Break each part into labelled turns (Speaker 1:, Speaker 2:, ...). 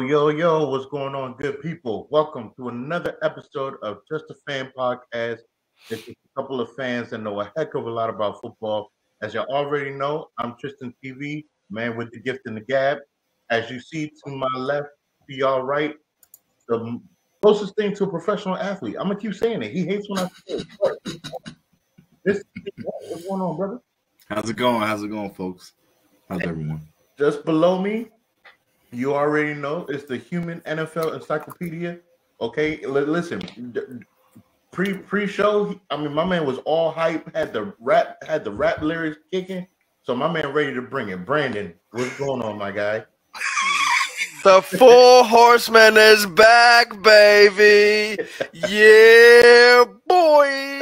Speaker 1: Yo, what's going on, good people? Welcome to another episode of Just a Fan Podcast. It's just a couple of fans that know a heck of a lot about football. As you already know, I'm Tristan TV, man with the gift and the gab. As you see to my left, to y'all right, the closest thing to a professional athlete. I'm gonna keep saying it. He hates when I say it. But what's going on, brother?
Speaker 2: How's it going, folks? How's everyone?
Speaker 1: Just below me, you already know it's the Human NFL Encyclopedia. Okay, listen. Pre-show, I mean, my man was all hype. Had the rap lyrics kicking. So my man ready to bring it. Brandon, what's going on, my guy?
Speaker 3: The Four Horsemen is back, baby. Yeah, boy.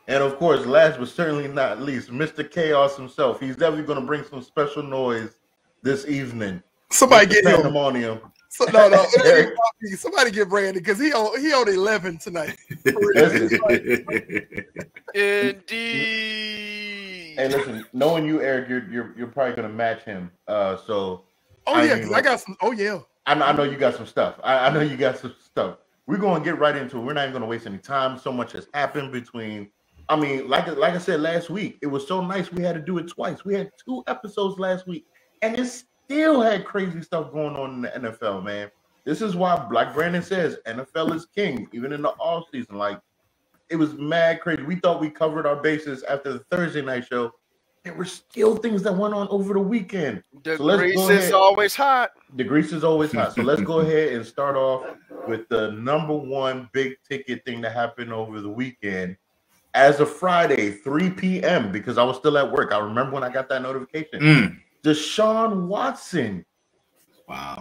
Speaker 1: And of course, last but certainly not least, Mr. Chaos himself. He's definitely going to bring some special noise this evening.
Speaker 4: Somebody get him.
Speaker 1: Pandemonium.
Speaker 4: So, no. Somebody get Brandon because he on 11 tonight.
Speaker 3: Indeed.
Speaker 1: Hey, listen. Knowing you, Eric, you're probably going to match him. So.
Speaker 4: Because I got some. Oh yeah.
Speaker 1: I know you got some stuff. I know you got some stuff. We're going to get right into it. We're not even going to waste any time. So much has happened between. I mean, like I said last week, it was so nice we had to do it twice. We had 2 episodes last week, and it still had crazy stuff going on in the NFL, man. This is why, like Brandon says, NFL is king, even in the off season. Like, it was mad crazy. We thought we covered our bases after the Thursday night show. There were still things that went on over the weekend.
Speaker 3: The grease is always hot.
Speaker 1: The grease is always hot. So let's go ahead and start off with the number one big ticket thing that happened over the weekend. As of Friday, 3 p.m., because I was still at work. I remember when I got that notification. Deshaun Watson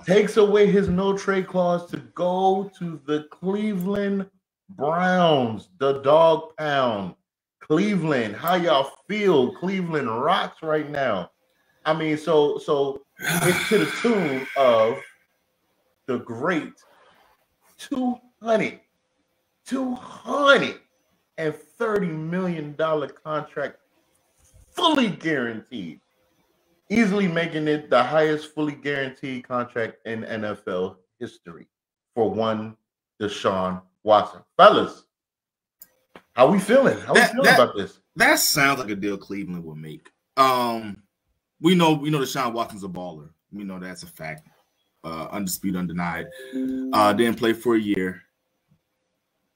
Speaker 1: takes away his no-trade clause to go to the Cleveland Browns, the dog pound. Cleveland, how y'all feel? Cleveland rocks right now. I mean, so it's to the tune of the great $230 million contract, fully guaranteed, easily making it the highest fully guaranteed contract in NFL history for one Deshaun Watson. Fellas, how we feeling? How we feeling about this?
Speaker 2: That sounds like a deal Cleveland would make. We know Deshaun Watson's a baller. We know that's a fact. Undisputed, undenied. Didn't play for a year.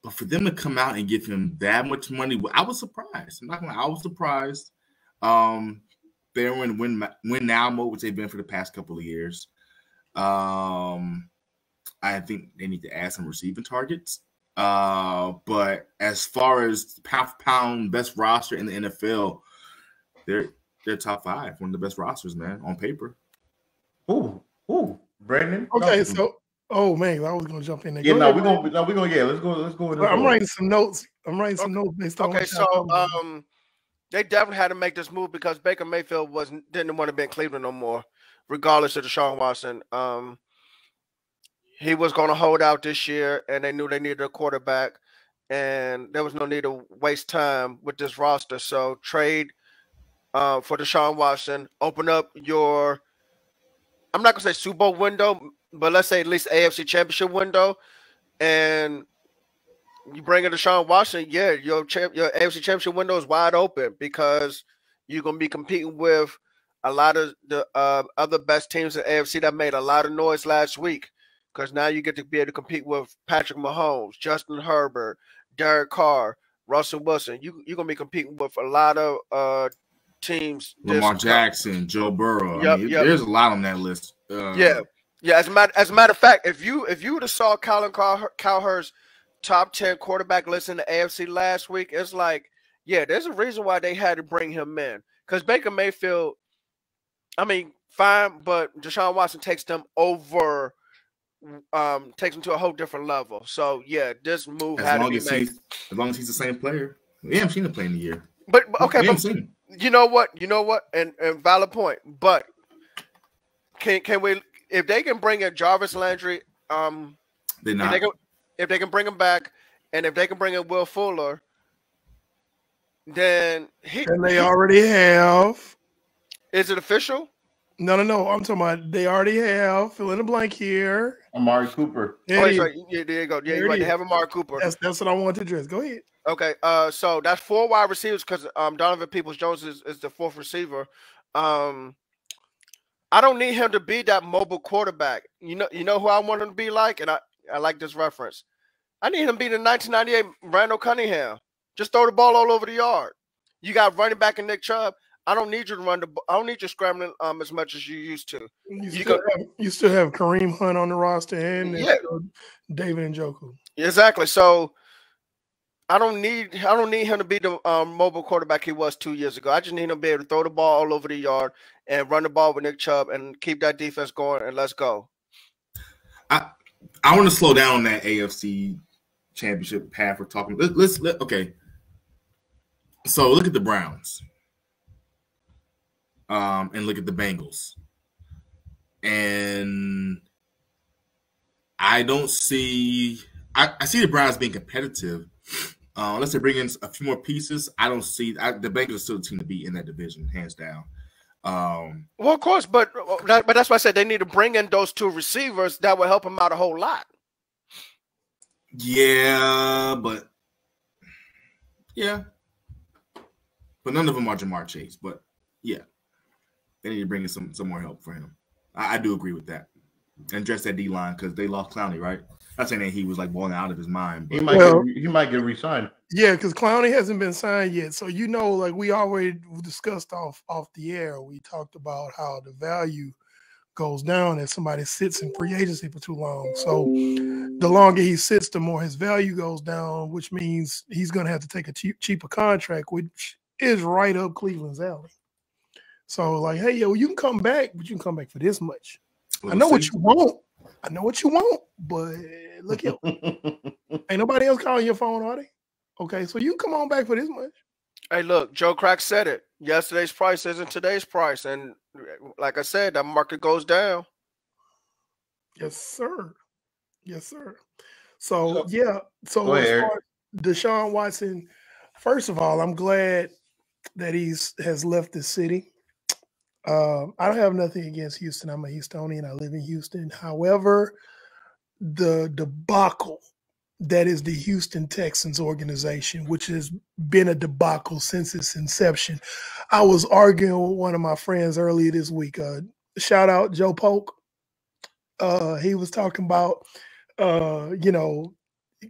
Speaker 2: But for them to come out and give him that much money, I was surprised. I'm not gonna lie, I was surprised. They're in win now mode, which they've been for the past couple of years. I think they need to add some receiving targets. But as far as pound for pound best roster in the NFL, they're top 5, one of the best rosters, man, on paper.
Speaker 1: Ooh, Brandon.
Speaker 4: Okay, so. Oh man, I was gonna jump in there.
Speaker 1: Yeah, let's go. Let's go.
Speaker 4: I'm writing some notes. Based on
Speaker 3: okay. So they definitely had to make this move because Baker Mayfield didn't want to be in Cleveland no more, regardless of Deshaun Watson. He was going to hold out this year, and they knew they needed a quarterback, and there was no need to waste time with this roster. So trade for Deshaun Watson, open up your. I'm not gonna say Super Bowl window, but let's say at least AFC Championship window, and you bring in Deshaun Watson, your AFC Championship window is wide open because you're going to be competing with a lot of the other best teams in AFC that made a lot of noise last week because now you get to be able to compete with Patrick Mahomes, Justin Herbert, Derek Carr, Russell Wilson. You're going to be competing with a lot of teams.
Speaker 2: Lamar Jackson, Joe Burrow. There's a lot on that list.
Speaker 3: Yeah. As a matter of fact, if you would have saw Colin Cowherd's top 10 quarterback list in the AFC last week, it's like, yeah, there's a reason why they had to bring him in. Because Baker Mayfield, I mean, fine, but Deshaun Watson takes them over, takes them to a whole different level. So, yeah, this move had to be made.
Speaker 2: As long as he's the same player. We haven't seen him play in a year.
Speaker 3: But okay, but you know what? And valid point. But can we, if they can bring in Jarvis Landry,
Speaker 2: they're not.
Speaker 3: If they can bring him back, and if they can bring in Will Fuller, then
Speaker 4: and they already have.
Speaker 3: Is it official?
Speaker 4: No. I'm talking about they already have fill in the blank here.
Speaker 1: Amari Cooper.
Speaker 3: Oh, yeah, there you go. Yeah, you're right. They have Amari Cooper.
Speaker 4: That's what I want to address. Go ahead.
Speaker 3: Okay. So that's 4 wide receivers because Donovan Peoples-Jones is the 4th receiver. I don't need him to be that mobile quarterback. You know who I want him to be like, and I like this reference. I need him to be the 1998 Randall Cunningham. Just throw the ball all over the yard. You got running back and Nick Chubb. I don't need you to I don't need you scrambling as much as you used to.
Speaker 4: You still have Kareem Hunt on the roster and David Njoku.
Speaker 3: Exactly. So I don't need him to be the mobile quarterback he was 2 years ago. I just need him to be able to throw the ball all over the yard and run the ball with Nick Chubb and keep that defense going, and let's go.
Speaker 2: I want to slow down that AFC championship path we're talking. Okay. So look at the Browns. And look at the Bengals. And I don't see I see the Browns being competitive. Unless they bring in a few more pieces, I don't see the Bengals are still the team to beat in that division, hands down.
Speaker 3: Well, of course, but that's why I said they need to bring in those 2 receivers that will help them out a whole lot.
Speaker 2: Yeah, but none of them are Jamar Chase. But yeah, they need to bring in some more help for him. I do agree with that. And address that D line because they lost Clowney, right? Not saying that he was like balling out of his mind. But
Speaker 1: he might get re-signed.
Speaker 4: Yeah, because Clowney hasn't been signed yet. So like we already discussed off the air. We talked about how the value goes down as somebody sits in free agency for too long. So the longer he sits, the more his value goes down, which means he's going to have to take a cheaper contract, which is right up Cleveland's alley. So like, hey, yo, you can come back, but you can come back for this much. I know what you want, but look here. Ain't nobody else calling your phone, are they? Okay, so you come on back for this much.
Speaker 3: Hey, look, Joe Crack said it. Yesterday's price isn't today's price. And like I said, that market goes down.
Speaker 4: Yes, sir. So as far as Deshaun Watson, first of all, I'm glad that has left the city. I don't have nothing against Houston. I'm a Houstonian. I live in Houston. However, the debacle that is the Houston Texans organization, which has been a debacle since its inception. I was arguing with one of my friends earlier this week. Shout out Joe Polk. He was talking about,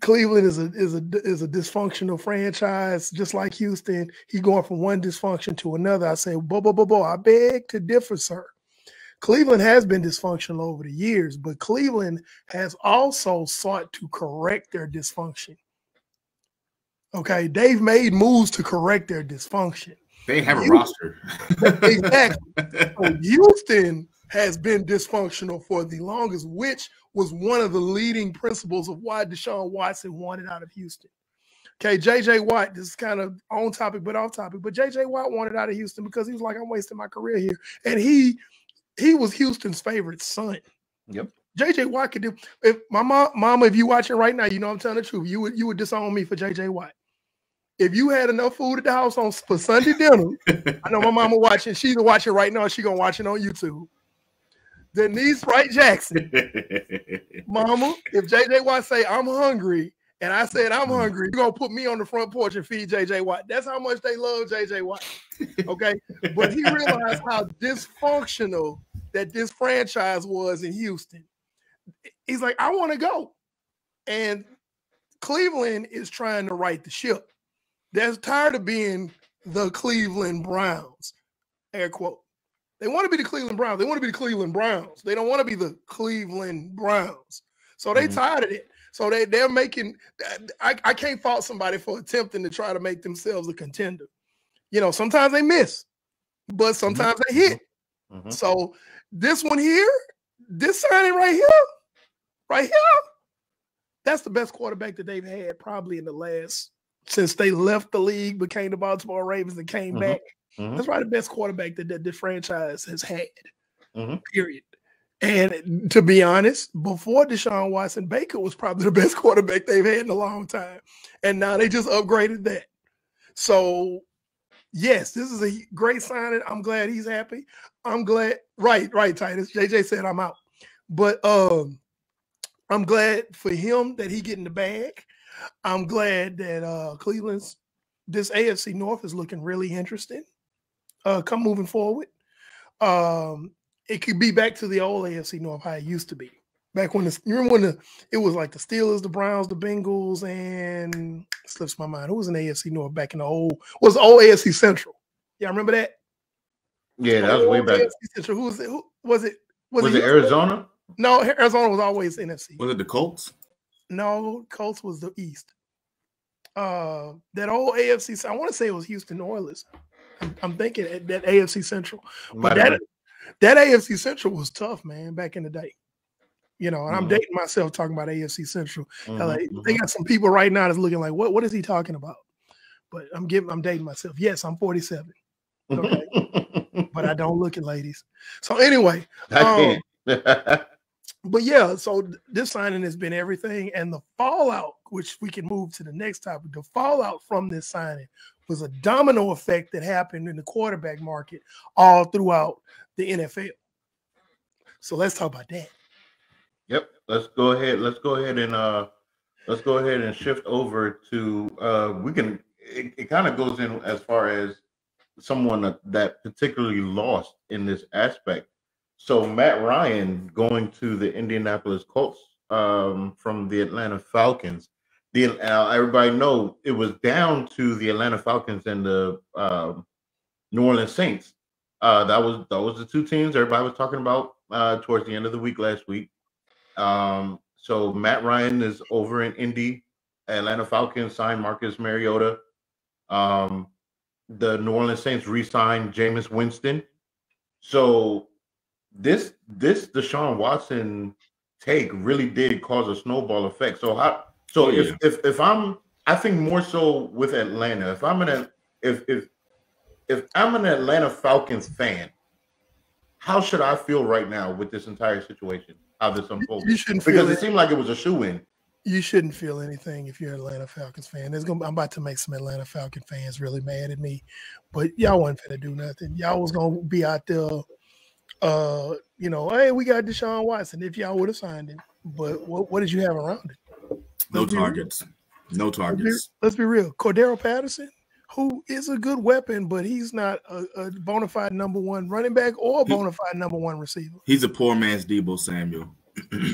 Speaker 4: Cleveland is a dysfunctional franchise, just like Houston. He's going from one dysfunction to another. I say, I beg to differ, sir. Cleveland has been dysfunctional over the years, but Cleveland has also sought to correct their dysfunction. Okay, they've made moves to correct their dysfunction.
Speaker 2: They have a roster.
Speaker 4: Exactly. So Houston has been dysfunctional for the longest, which was one of the leading principles of why Deshaun Watson wanted out of Houston. Okay, J.J. Watt, this is kind of on topic but off topic, but J.J. Watt wanted out of Houston because he was like, I'm wasting my career here. And he was Houston's favorite son.
Speaker 1: Yep.
Speaker 4: J.J. Watt could do. If my mama, if you watching right now, you know I'm telling the truth. You would disown me for J.J. Watt. If you had enough food at the house for Sunday dinner, I know my mama watching. She's watching right now. She's going to watch it on YouTube. Denise Wright Jackson. Mama, if J.J. Watt say, I'm hungry, and I said, I'm hungry, you're going to put me on the front porch and feed J.J. Watt. That's how much they love J.J. Watt. Okay? But he realized how dysfunctional that this franchise was in Houston. He's like, I want to go. And Cleveland is trying to right the ship. They're tired of being the Cleveland Browns, air quote. They want to be the Cleveland Browns. They want to be the Cleveland Browns. They don't want to be the Cleveland Browns. So they tired of it. So they're making – I can't fault somebody for attempting to try to make themselves a contender. Sometimes they miss, but sometimes they hit. So this one here, this signing right here, that's the best quarterback that they've had probably in the last – since they left the league, became the Baltimore Ravens, and came back. That's probably the best quarterback that the franchise has had, period. And to be honest, before Deshaun Watson, Baker was probably the best quarterback they've had in a long time. And now they just upgraded that. So Yes, this is a great signing. I'm glad he's happy. I'm glad. Right, Titus. JJ said I'm out. But I'm glad for him that he getting the bag. I'm glad that Cleveland's this AFC North is looking really interesting. Come moving forward. It could be back to the old AFC North how it used to be. Back when it was like the Steelers, the Browns, the Bengals, and slips my mind. Who was in AFC North back in the old AFC Central? Yeah, remember that?
Speaker 1: Yeah, that was way back.
Speaker 4: AFC Central. Who was it? Who was it?
Speaker 1: Was it Arizona?
Speaker 4: No, Arizona was always NFC.
Speaker 2: Was it the Colts?
Speaker 4: No, Colts was the East. That old AFC, I want to say it was Houston Oilers. I'm thinking that AFC Central. But that AFC Central was tough, man, back in the day. You know, and I'm dating myself talking about AFC Central. They got some people right now that's looking like, what is he talking about? But I'm dating myself. Yes, I'm 47. Okay. But I don't look at ladies. So anyway.
Speaker 1: I can't.
Speaker 4: But yeah, so this signing has been everything. And the fallout, which we can move to the next topic, the fallout from this signing was a domino effect that happened in the quarterback market all throughout the NFL. So let's talk about that.
Speaker 1: Yep. Let's go ahead and shift over to it kind of goes in as far as someone that particularly lost in this aspect. So Matt Ryan going to the Indianapolis Colts from the Atlanta Falcons. Everybody know it was down to the Atlanta Falcons and the New Orleans Saints. That was the two teams everybody was talking about towards the end of the week last week. So Matt Ryan is over in Indy. Atlanta Falcons signed Marcus Mariota. The New Orleans Saints re-signed Jameis Winston. So this Deshaun Watson take really did cause a snowball effect. I think more so with Atlanta. If I'm an Atlanta Falcons fan, how should I feel right now with this entire situation? How this unfolded? Because it seemed like it was a shoe-in.
Speaker 4: You shouldn't feel anything if you're an Atlanta Falcons fan. I'm about to make some Atlanta Falcon fans really mad at me, but y'all wasn't finna do nothing. Y'all was gonna be out there, hey, we got Deshaun Watson. If y'all would have signed him, but what did you have around it?
Speaker 2: No targets. No targets.
Speaker 4: Let's be real. Cordero Patterson, who is a good weapon, but he's not a bona fide number one running back or a bona fide number one receiver.
Speaker 2: He's a poor man's Deebo Samuel.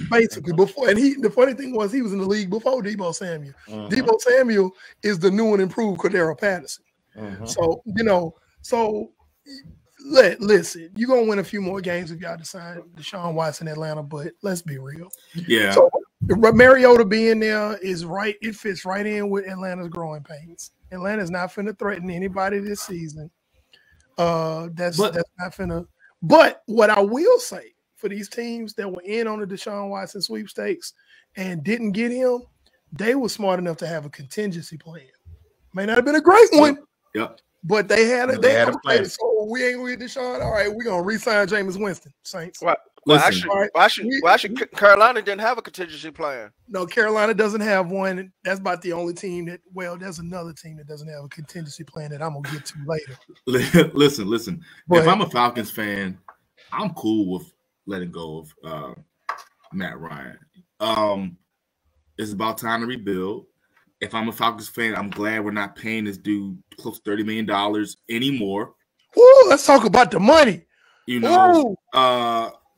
Speaker 4: Basically, the funny thing was he was in the league before Deebo Samuel. Deebo Samuel is the new and improved Cordero Patterson. So, listen, you're going to win a few more games if y'all decide Deshaun Watson in Atlanta, but let's be real.
Speaker 2: Yeah.
Speaker 4: So, Mariota being there is right. It fits right in with Atlanta's growing pains. Atlanta's not finna threaten anybody this season. That's not finna. But what I will say for these teams that were in on the Deshaun Watson sweepstakes and didn't get him, they were smart enough to have a contingency plan. May not have been a great one.
Speaker 2: Yep.
Speaker 4: But they had a plan. So we ain't with Deshaun. All right, we're gonna re-sign Jameis Winston, Saints.
Speaker 3: Well, actually, Carolina didn't have a contingency plan.
Speaker 4: No, Carolina doesn't have one. That's about the only team that. Well, there's another team that doesn't have a contingency plan that I'm gonna get to later.
Speaker 2: Listen. If I'm a Falcons fan, I'm cool with letting go of Matt Ryan. It's about time to rebuild. If I'm a Falcons fan, I'm glad we're not paying this dude close to $30 million anymore.
Speaker 4: Ooh, let's talk about the money.
Speaker 2: You know,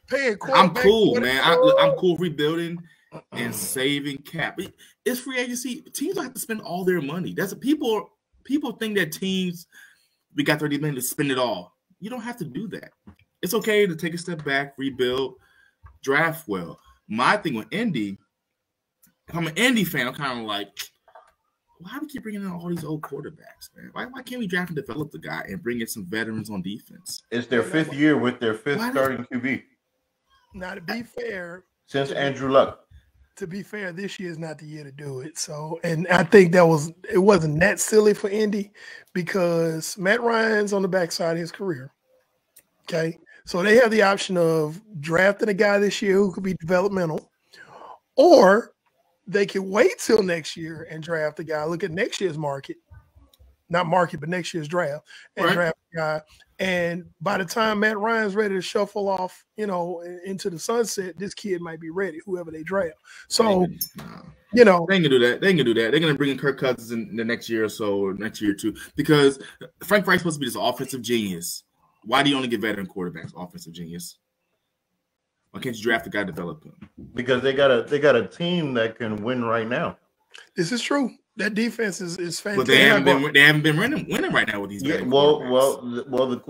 Speaker 4: paying
Speaker 2: I'm cool, man. I'm cool rebuilding and saving cap. It's free agency. Teams don't have to spend all their money. People think that teams, we got $30 million to spend it all. You don't have to do that. It's okay to take a step back, rebuild, draft well. My thing with Indy, if I'm an Indy fan, I'm kind of like, why do we keep bringing in all these old quarterbacks, man? Why can't we draft and develop the guy and bring in some veterans on defense?
Speaker 1: It's their fifth year with their fifth starting QB.
Speaker 4: Now, to be fair,
Speaker 1: since Andrew Luck.
Speaker 4: To be fair, this year is not the year to do it. So, and I think it wasn't that silly for Indy because Matt Ryan's on the backside of his career. Okay, so they have the option of drafting a guy this year who could be developmental, or they can wait till next year and draft a guy. Look at next year's market. not market, but next year's draft and draft a guy. And by the time Matt Ryan's ready to shuffle off, into the sunset, this kid might be ready, whoever they draft. So,
Speaker 2: they ain't gonna do that. They ain't gonna do that. They're gonna bring in Kirk Cousins in the next year or so, or next year or two, because Frank Reich's supposed to be this offensive genius. Why do you only get veteran quarterbacks? Offensive genius. Why can't you draft a guy, develop him?
Speaker 1: Because they got a team that can win right now.
Speaker 4: This is true. That defense is fantastic.
Speaker 2: But they haven't been winning right now with these guys.
Speaker 1: Well, the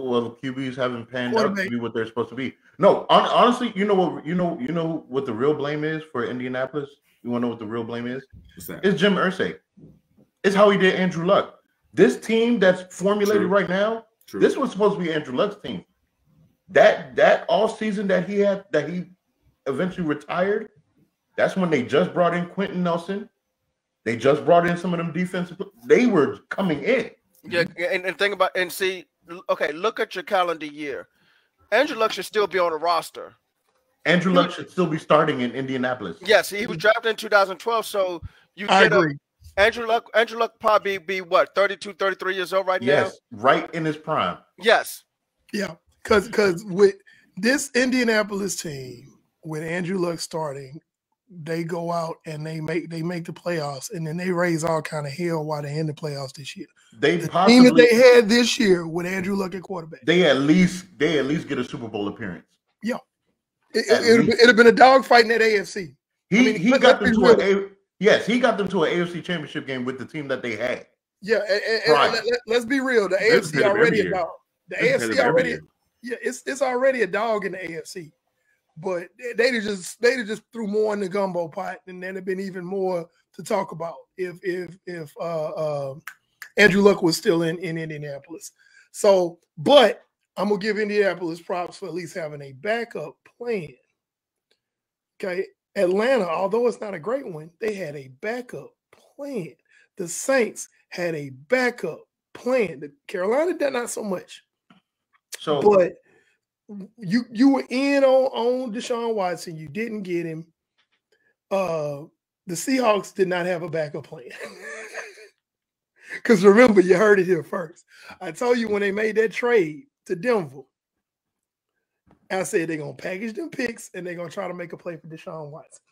Speaker 1: QBs haven't panned out to be what they're supposed to be. No, honestly, you know what the real blame is for Indianapolis? You want to know what the real blame is?
Speaker 2: What's that?
Speaker 1: It's Jim Irsay. It's how he did Andrew Luck. This team that's formulated right now, this was supposed to be Andrew Luck's team. That all season that he eventually retired, that's when they just brought in Quentin Nelson. They just brought in some of them defensive. They were coming in.
Speaker 3: Yeah, and think about and see. Okay, look at your calendar year. Andrew Luck should still be on the roster.
Speaker 1: Andrew Luck should still be starting in Indianapolis.
Speaker 3: Yes, he was drafted in 2012. So
Speaker 4: I agree.
Speaker 3: Andrew Luck probably be what, 32, 33 years old right now?
Speaker 1: Yes, right in his prime.
Speaker 3: Yes.
Speaker 4: Yeah, because with this Indianapolis team, with Andrew Luck starting, they go out and they make the playoffs, and then they raise all kind of hell while they're in the playoffs this year. The team that they had this year with Andrew Luck at quarterback, they at least get a Super Bowl appearance. Yeah, it'd have been a dogfight in that AFC.
Speaker 1: He got them to an AFC Championship game with the team that they had. Yeah,
Speaker 4: and let's be real. The AFC already a dog. The AFC already, it's already a dog in the AFC. But they'd have just threw more in the gumbo pot, and then it'd been even more to talk about if Andrew Luck was still in Indianapolis. So, but I'm gonna give Indianapolis props for at least having a backup plan. Okay, Atlanta, although it's not a great one, they had a backup plan. The Saints had a backup plan. The Carolina did not so much. So, but you were in on Deshaun Watson. You didn't get him. The Seahawks did not have a backup plan. Because remember, you heard it here first. I told you when they made that trade to Denver, I said they're going to package them picks and they're going to try to make a play for Deshaun Watson.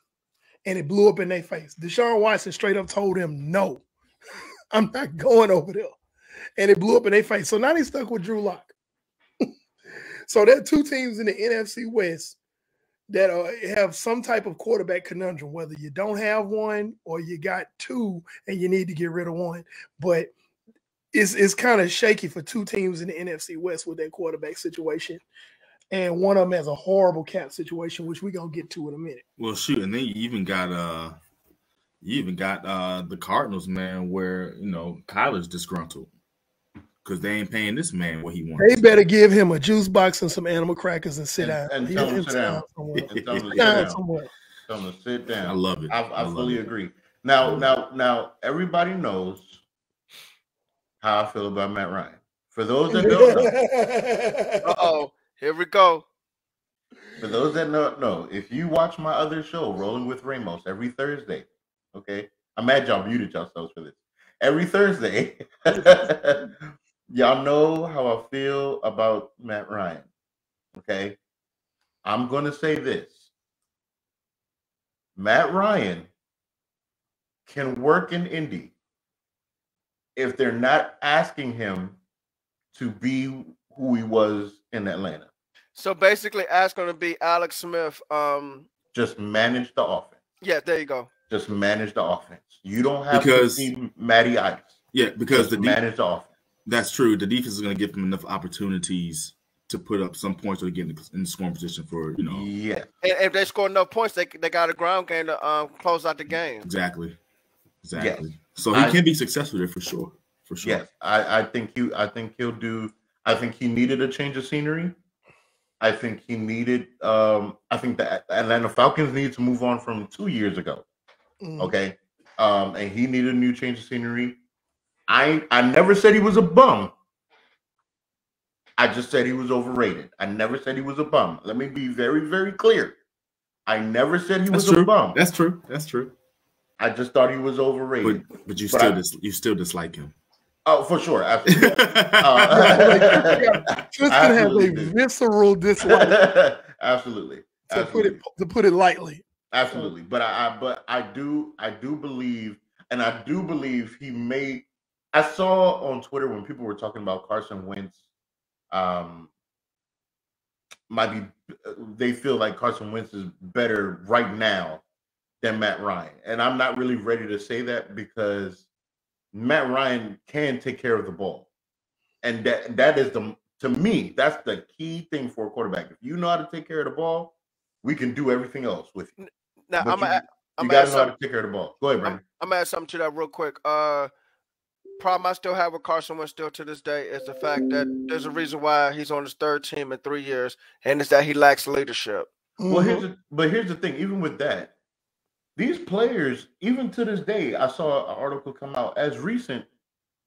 Speaker 4: And it blew up in their face. Deshaun Watson straight up told him, no, I'm not going over there. And it blew up in their face. So now they stuck with Drew Lock. So there are two teams in the NFC West that have some type of quarterback conundrum, whether you don't have one or you got two and you need to get rid of one. But it's kind of shaky for two teams in the NFC West with that quarterback situation. And one of them has a horrible cap situation, which we're going to get to in a minute.
Speaker 2: Well, shoot, and then you even got the Cardinals, man, where, Kyler's disgruntled. Because they ain't paying this man what he wants.
Speaker 4: They better give him a juice box and some animal crackers and sit down.
Speaker 1: And tell him to sit down. Tell him to sit down.
Speaker 2: I love it.
Speaker 1: I fully agree. Now, everybody knows how I feel about Matt Ryan. For those that don't know.
Speaker 3: Uh-oh. Here we go.
Speaker 1: For those that don't know, if you watch my other show, Rolling with Ramos, every Thursday, okay? I'm mad y'all muted yourselves for this. Every Thursday, y'all know how I feel about Matt Ryan, okay? I'm going to say this. Matt Ryan can work in Indy if they're not asking him to be who he was in Atlanta.
Speaker 3: So basically, asking him to be Alex Smith.
Speaker 1: Just manage the offense.
Speaker 3: Yeah, there you go.
Speaker 1: Just manage the offense. You don't have to be Matty Ice.
Speaker 2: Yeah, because
Speaker 1: manage the offense.
Speaker 2: That's true. The defense is going to give them enough opportunities to put up some points or get in the scoring position for,
Speaker 1: Yeah.
Speaker 3: And if they score enough points, they got a ground game to close out the game.
Speaker 2: Exactly.
Speaker 1: Yes.
Speaker 2: So he can be successful there for sure. For sure.
Speaker 1: Yes. I think he'll do. I think he needed a change of scenery. I think he needed. I think the Atlanta Falcons need to move on from 2 years ago. Okay. And he needed a new change of scenery. I never said he was a bum. I just said he was overrated. I never said he was a bum. Let me be very, very clear. I never said he was a bum.
Speaker 2: That's true. That's true.
Speaker 1: I just thought he was overrated.
Speaker 2: But you still dislike him.
Speaker 1: Oh, for sure, absolutely.
Speaker 4: Tristan has a visceral dislike.
Speaker 1: Absolutely.
Speaker 4: To put it lightly.
Speaker 1: Absolutely. But I do believe, and I do believe he may. I saw on Twitter when people were talking about Carson Wentz, they feel like Carson Wentz is better right now than Matt Ryan. And I'm not really ready to say that because Matt Ryan can take care of the ball. And that is to me, that's the key thing for a quarterback. If you know how to take care of the ball, we can do everything else with you.
Speaker 3: Now,
Speaker 1: you got to know how to take care of the ball. Go ahead, Brandon.
Speaker 3: I'm going to add something to that real quick. Problem I still have with Carson Wentz still to this day is the fact that there's a reason why he's on his third team in 3 years, and it's that he lacks leadership.
Speaker 1: Well, here's the thing. Even with that, these players, even to this day, I saw an article come out as recent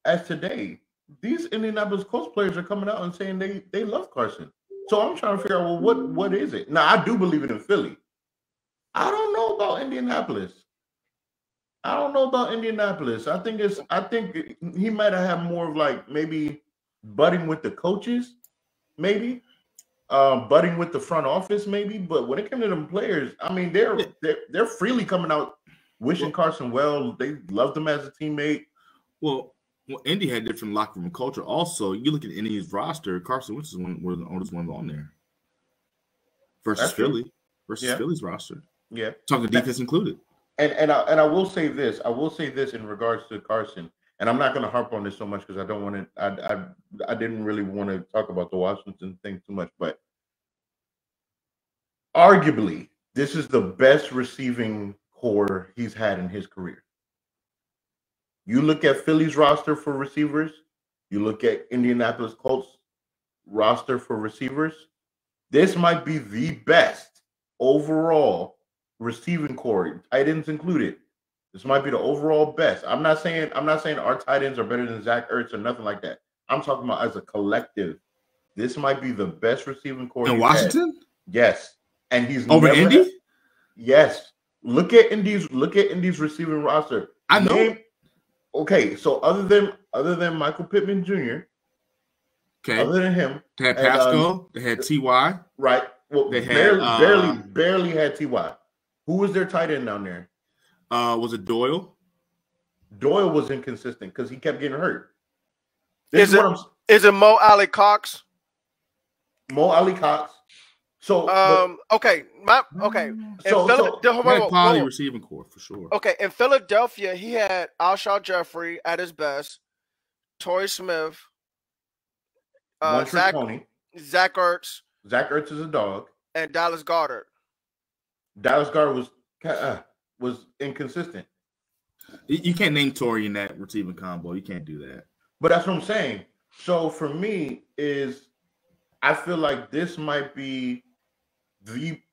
Speaker 1: as today. These Indianapolis Colts players are coming out and saying they love Carson. So I'm trying to figure out, well, what is it? Now, I do believe it in Philly. I don't know about Indianapolis. I think he might have had more of like maybe budding with the coaches, maybe budding with the front office, maybe. But when it comes to them players, I mean, they're freely coming out wishing Carson well. They loved him as a teammate.
Speaker 2: Well, Indy had different locker room culture. Also, you look at Indy's roster, Carson Wentz is one of the oldest ones on there versus Philly versus Philly's roster.
Speaker 1: Yeah,
Speaker 2: talking defense included.
Speaker 1: And I will say this. I will say this in regards to Carson, and I'm not going to harp on this so much because I don't want to. I didn't really want to talk about the Washington thing too much, but arguably, this is the best receiving core he's had in his career. You look at Philly's roster for receivers. You look at Indianapolis Colts roster for receivers. This might be the best overall receiving core, tight ends included. This might be the overall best. I'm not saying our tight ends are better than Zach Ertz or nothing like that. I'm talking about as a collective. This might be the best receiving core
Speaker 2: in Washington.
Speaker 1: Yes, and he's
Speaker 2: over Indy.
Speaker 1: Yes, look at Indy's receiving roster.
Speaker 2: I know.
Speaker 1: Okay, so other than Michael Pittman Jr.
Speaker 2: Okay.
Speaker 1: Other than him,
Speaker 2: they had Pascal. They had T.Y.
Speaker 1: Right. Well, they barely had T.Y. Who was their tight end down there?
Speaker 2: Was it Doyle?
Speaker 1: Doyle was inconsistent because he kept getting hurt.
Speaker 3: Is it Mo Ali Cox?
Speaker 1: Mo Ali Cox. So
Speaker 3: okay.
Speaker 2: So quality receiving core for sure.
Speaker 3: Okay, in Philadelphia, he had Alshon Jeffrey at his best, Torrey Smith, Zach Ertz.
Speaker 1: Zach Ertz is a dog,
Speaker 3: and Dallas Goedert.
Speaker 1: Dallas Goedert was inconsistent.
Speaker 2: You can't name Torrey in that receiving combo. You can't do that.
Speaker 1: But that's what I'm saying. So for me, I feel like this might be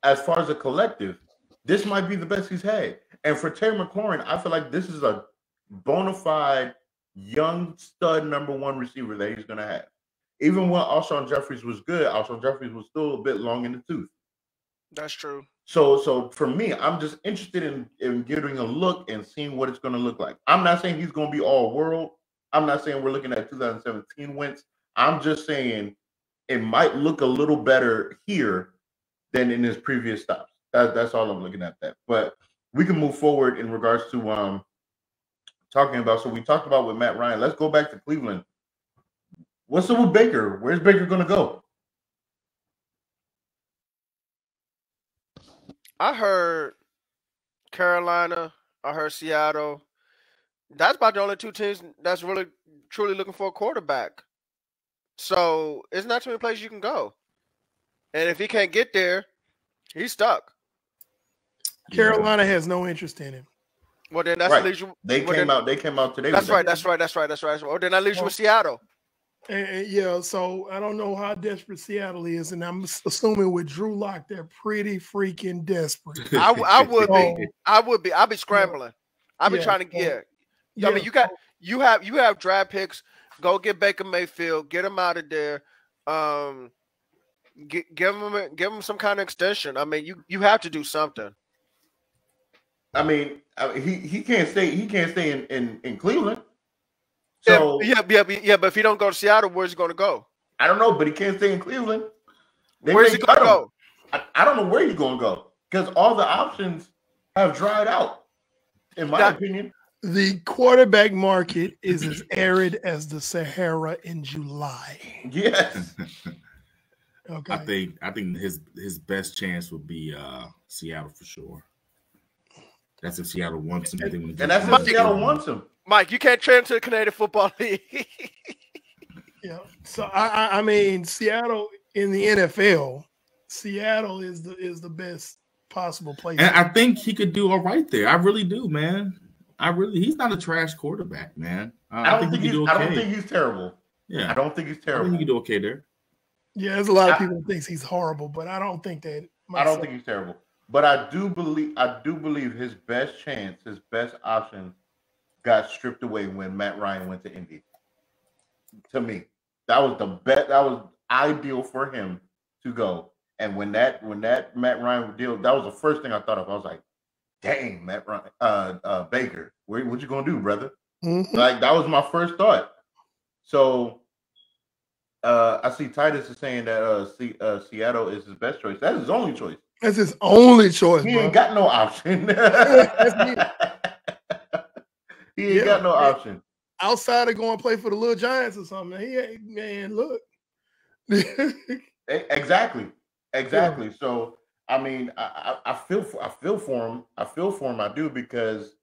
Speaker 1: as far as a collective, this might be the best he's had. And for Terry McLaurin, I feel like this is a bona fide young stud number one receiver that he's going to have. Even when Alshon Jeffries was good, Alshon Jeffries was still a bit long in the tooth.
Speaker 3: That's true.
Speaker 1: So for me, I'm just interested in getting a look and seeing what it's going to look like. I'm not saying he's going to be all world. I'm not saying we're looking at 2017 Wentz. I'm just saying it might look a little better here than in his previous stops. That's all I'm looking at that. But we can move forward in regards to talking about. So we talked about with Matt Ryan. Let's go back to Cleveland. What's up with Baker? Where's Baker going to go?
Speaker 3: I heard Carolina. I heard Seattle. That's about the only two teams that's really truly looking for a quarterback. So it's not too many places you can go. And if he can't get there, he's stuck.
Speaker 4: Carolina has no interest in him.
Speaker 3: Well, then that's
Speaker 1: right.
Speaker 3: leaves you.
Speaker 1: They came out today.
Speaker 3: That's right. Well, then that leaves you with Seattle.
Speaker 4: Yeah, so I don't know how desperate Seattle is, and I'm assuming with Drew Lock, they're pretty freaking desperate.
Speaker 3: I would be. I'd be scrambling. I'd be trying to get. I mean, you have draft picks. Go get Baker Mayfield. Get him out of there. Give him some kind of extension. I mean, you have to do something.
Speaker 1: I mean, he can't stay. He can't stay in Cleveland. So So
Speaker 3: yeah. But if he don't go to Seattle, where's he going to go?
Speaker 1: I don't know, but he can't stay in Cleveland.
Speaker 3: Where's he going to go?
Speaker 1: I don't know where he's going to go because all the options have dried out, in my opinion.
Speaker 4: The quarterback market is as arid as the Sahara in July.
Speaker 1: Yes.
Speaker 4: Okay.
Speaker 2: I think his best chance would be Seattle for sure. That's if Seattle wants him.
Speaker 1: And that's if Seattle wants him.
Speaker 3: Mike, you can't trade to the Canadian Football League.
Speaker 4: Yeah. So I mean, Seattle in the NFL, Seattle is the best possible place.
Speaker 2: And I think he could do all right there. I really do, man. He's not a trash quarterback, man.
Speaker 1: I don't think he's terrible.
Speaker 2: Yeah.
Speaker 1: I don't think he's terrible.
Speaker 2: I think he can do okay there.
Speaker 4: Yeah, there's a lot of people who thinks he's horrible, but I don't think that.
Speaker 1: I don't think he's terrible. But I do believe his best chance, his best option got stripped away when Matt Ryan went to Indy. To me, that was the best. That was ideal for him to go. And when that Matt Ryan deal, that was the first thing I thought of. I was like, "Dang, Matt Ryan, Baker, what you gonna do, brother?"
Speaker 4: Mm-hmm.
Speaker 1: Like that was my first thought. So, I see Titus is saying that Seattle is his best choice. That's his only choice.
Speaker 4: That's his only choice.
Speaker 1: He
Speaker 4: bro.
Speaker 1: ain't got no option. He ain't got no option.
Speaker 4: Outside of going to play for the Little Giants or something, he ain't, man, look.
Speaker 1: Exactly. So I mean, I feel for him. I do, because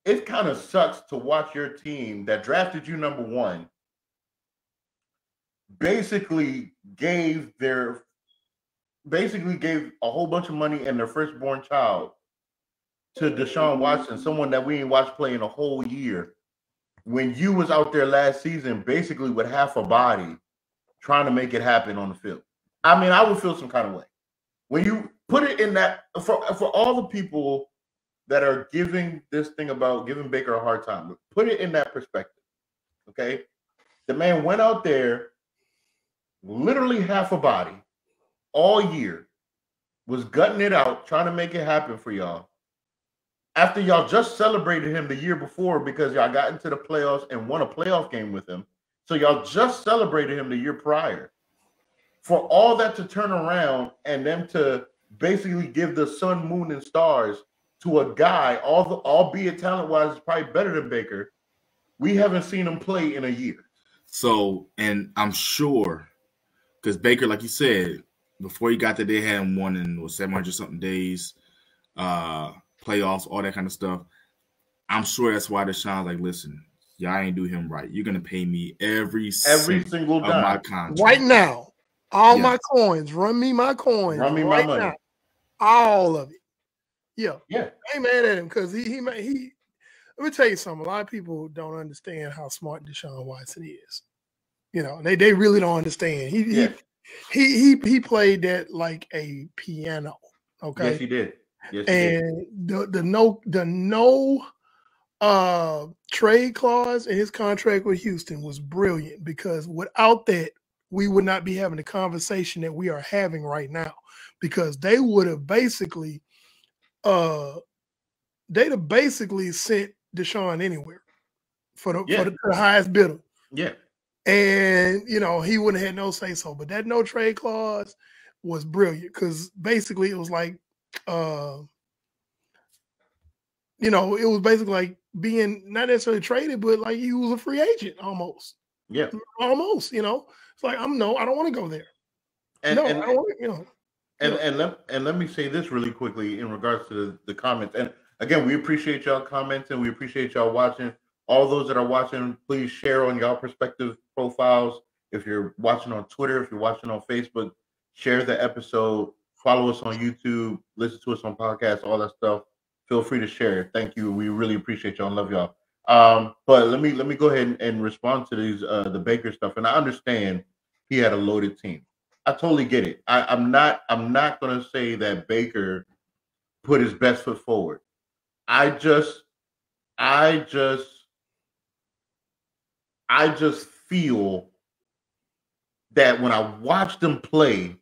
Speaker 1: it kind of sucks to watch your team that drafted you number one basically gave a whole bunch of money and their firstborn child to Deshaun Watson, someone that we ain't watched play in a whole year, when you was out there last season basically with half a body trying to make it happen on the field. I mean, I would feel some kind of way. When you put it in that, for all the people that are giving this thing about giving Baker a hard time, put it in that perspective, okay? The man went out there, literally half a body, all year, was gutting it out, trying to make it happen for y'all. After y'all just celebrated him the year before because y'all got into the playoffs and won a playoff game with him. So y'all just celebrated him the year prior. For all that to turn around and them to basically give the sun, moon, and stars to a guy, albeit talent-wise, is probably better than Baker, we haven't seen him play in a year.
Speaker 2: So, and I'm sure, because Baker, like you said, before he got there, they had him won in 700-something days, playoffs, all that kind of stuff. I'm sure that's why Deshaun's like, listen, y'all ain't do him right. You're going to pay me every
Speaker 1: single
Speaker 2: of my contract.
Speaker 4: Right now. All my coins. Run me my coins.
Speaker 1: Run me my money.
Speaker 4: Now. All of it. Yeah.
Speaker 1: I
Speaker 4: ain't mad at him because he let me tell you something. A lot of people don't understand how smart Deshaun Watson is. You know, they really don't understand. He played that like a piano. Okay.
Speaker 1: Yes, he did.
Speaker 4: The no trade clause in his contract with Houston was brilliant, because without that, we would not be having the conversation that we are having right now, because they would have basically sent Deshaun anywhere for the highest bidder.
Speaker 1: Yeah.
Speaker 4: And, you know, he wouldn't have had no say so. But that no trade clause was brilliant, because basically it was like, you know, it was basically like being not necessarily traded, but like he was a free agent almost.
Speaker 1: Yeah.
Speaker 4: Almost, you know. It's like, I don't want to go there. I don't want to, you know.
Speaker 1: And let me say this really quickly in regards to the comments. And again, we appreciate y'all commenting. We appreciate y'all watching. All those that are watching, please share on y'all perspective profiles. If you're watching on Twitter, if you're watching on Facebook, share the episode. Follow us on YouTube. Listen to us on podcasts, all that stuff. Feel free to share. Thank you. We really appreciate y'all and love y'all. But let me go ahead and respond to these the Baker stuff. And I understand he had a loaded team. I totally get it. I'm not gonna say that Baker put his best foot forward. I just feel that when I watched him play,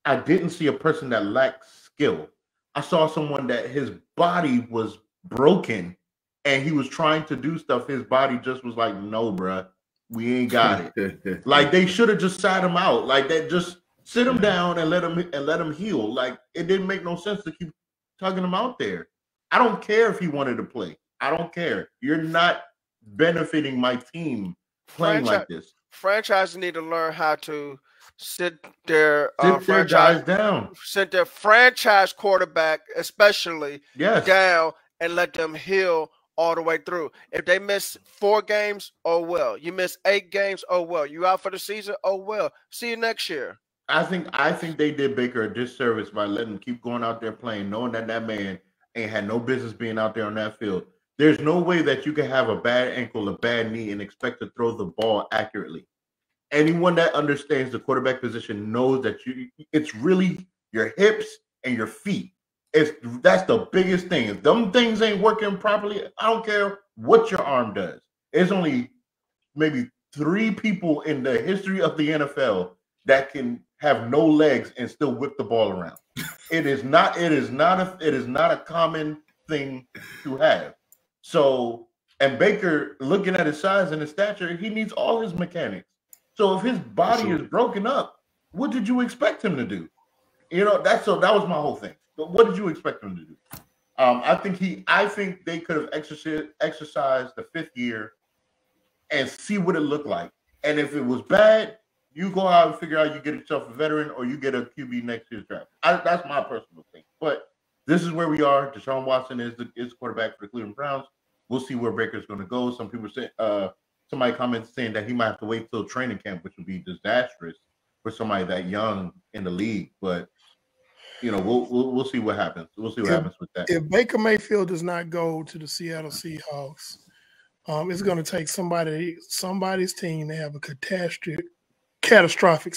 Speaker 1: I didn't see a person that lacked skill. I saw someone that his body was broken and he was trying to do stuff, his body just was like, no, bruh, we ain't got it. Like they should have just sat him out. Like that, just sit him down and let him heal. Like it didn't make no sense to keep tugging him out there. I don't care if he wanted to play. I don't care. You're not benefiting my team playing like this.
Speaker 3: Franchises need to learn how to sit their
Speaker 1: guys down.
Speaker 3: Sit their franchise quarterback, especially down, and let them heal all the way through. If they miss 4 games, oh well. You miss 8 games, oh well. You out for the season, oh well. See you next year.
Speaker 1: I think they did Baker a disservice by letting him keep going out there playing, knowing that man ain't had no business being out there on that field. There's no way that you can have a bad ankle, a bad knee, and expect to throw the ball accurately. Anyone that understands the quarterback position knows that it's really your hips and your feet. That's the biggest thing. If them things ain't working properly, I don't care what your arm does. There's only maybe 3 people in the history of the NFL that can have no legs and still whip the ball around. It is not a common thing to have. So, and Baker, looking at his size and his stature, he needs all his mechanics. So if his body is broken up, what did you expect him to do? You know, that was my whole thing. But what did you expect him to do? I think they could have exercised the 5th year and see what it looked like. And if it was bad, you go out and figure out you get yourself a veteran or you get a QB next year's draft. That's my personal thing. But this is where we are. Deshaun Watson is quarterback for the Cleveland Browns. We'll see where Baker's going to go. Some people say, somebody commented saying that he might have to wait till training camp, which would be disastrous for somebody that young in the league. But you know, we'll see what happens. We'll see what happens with that.
Speaker 4: If Baker Mayfield does not go to the Seattle Seahawks, it's going to take somebody's team to have a catastrophic,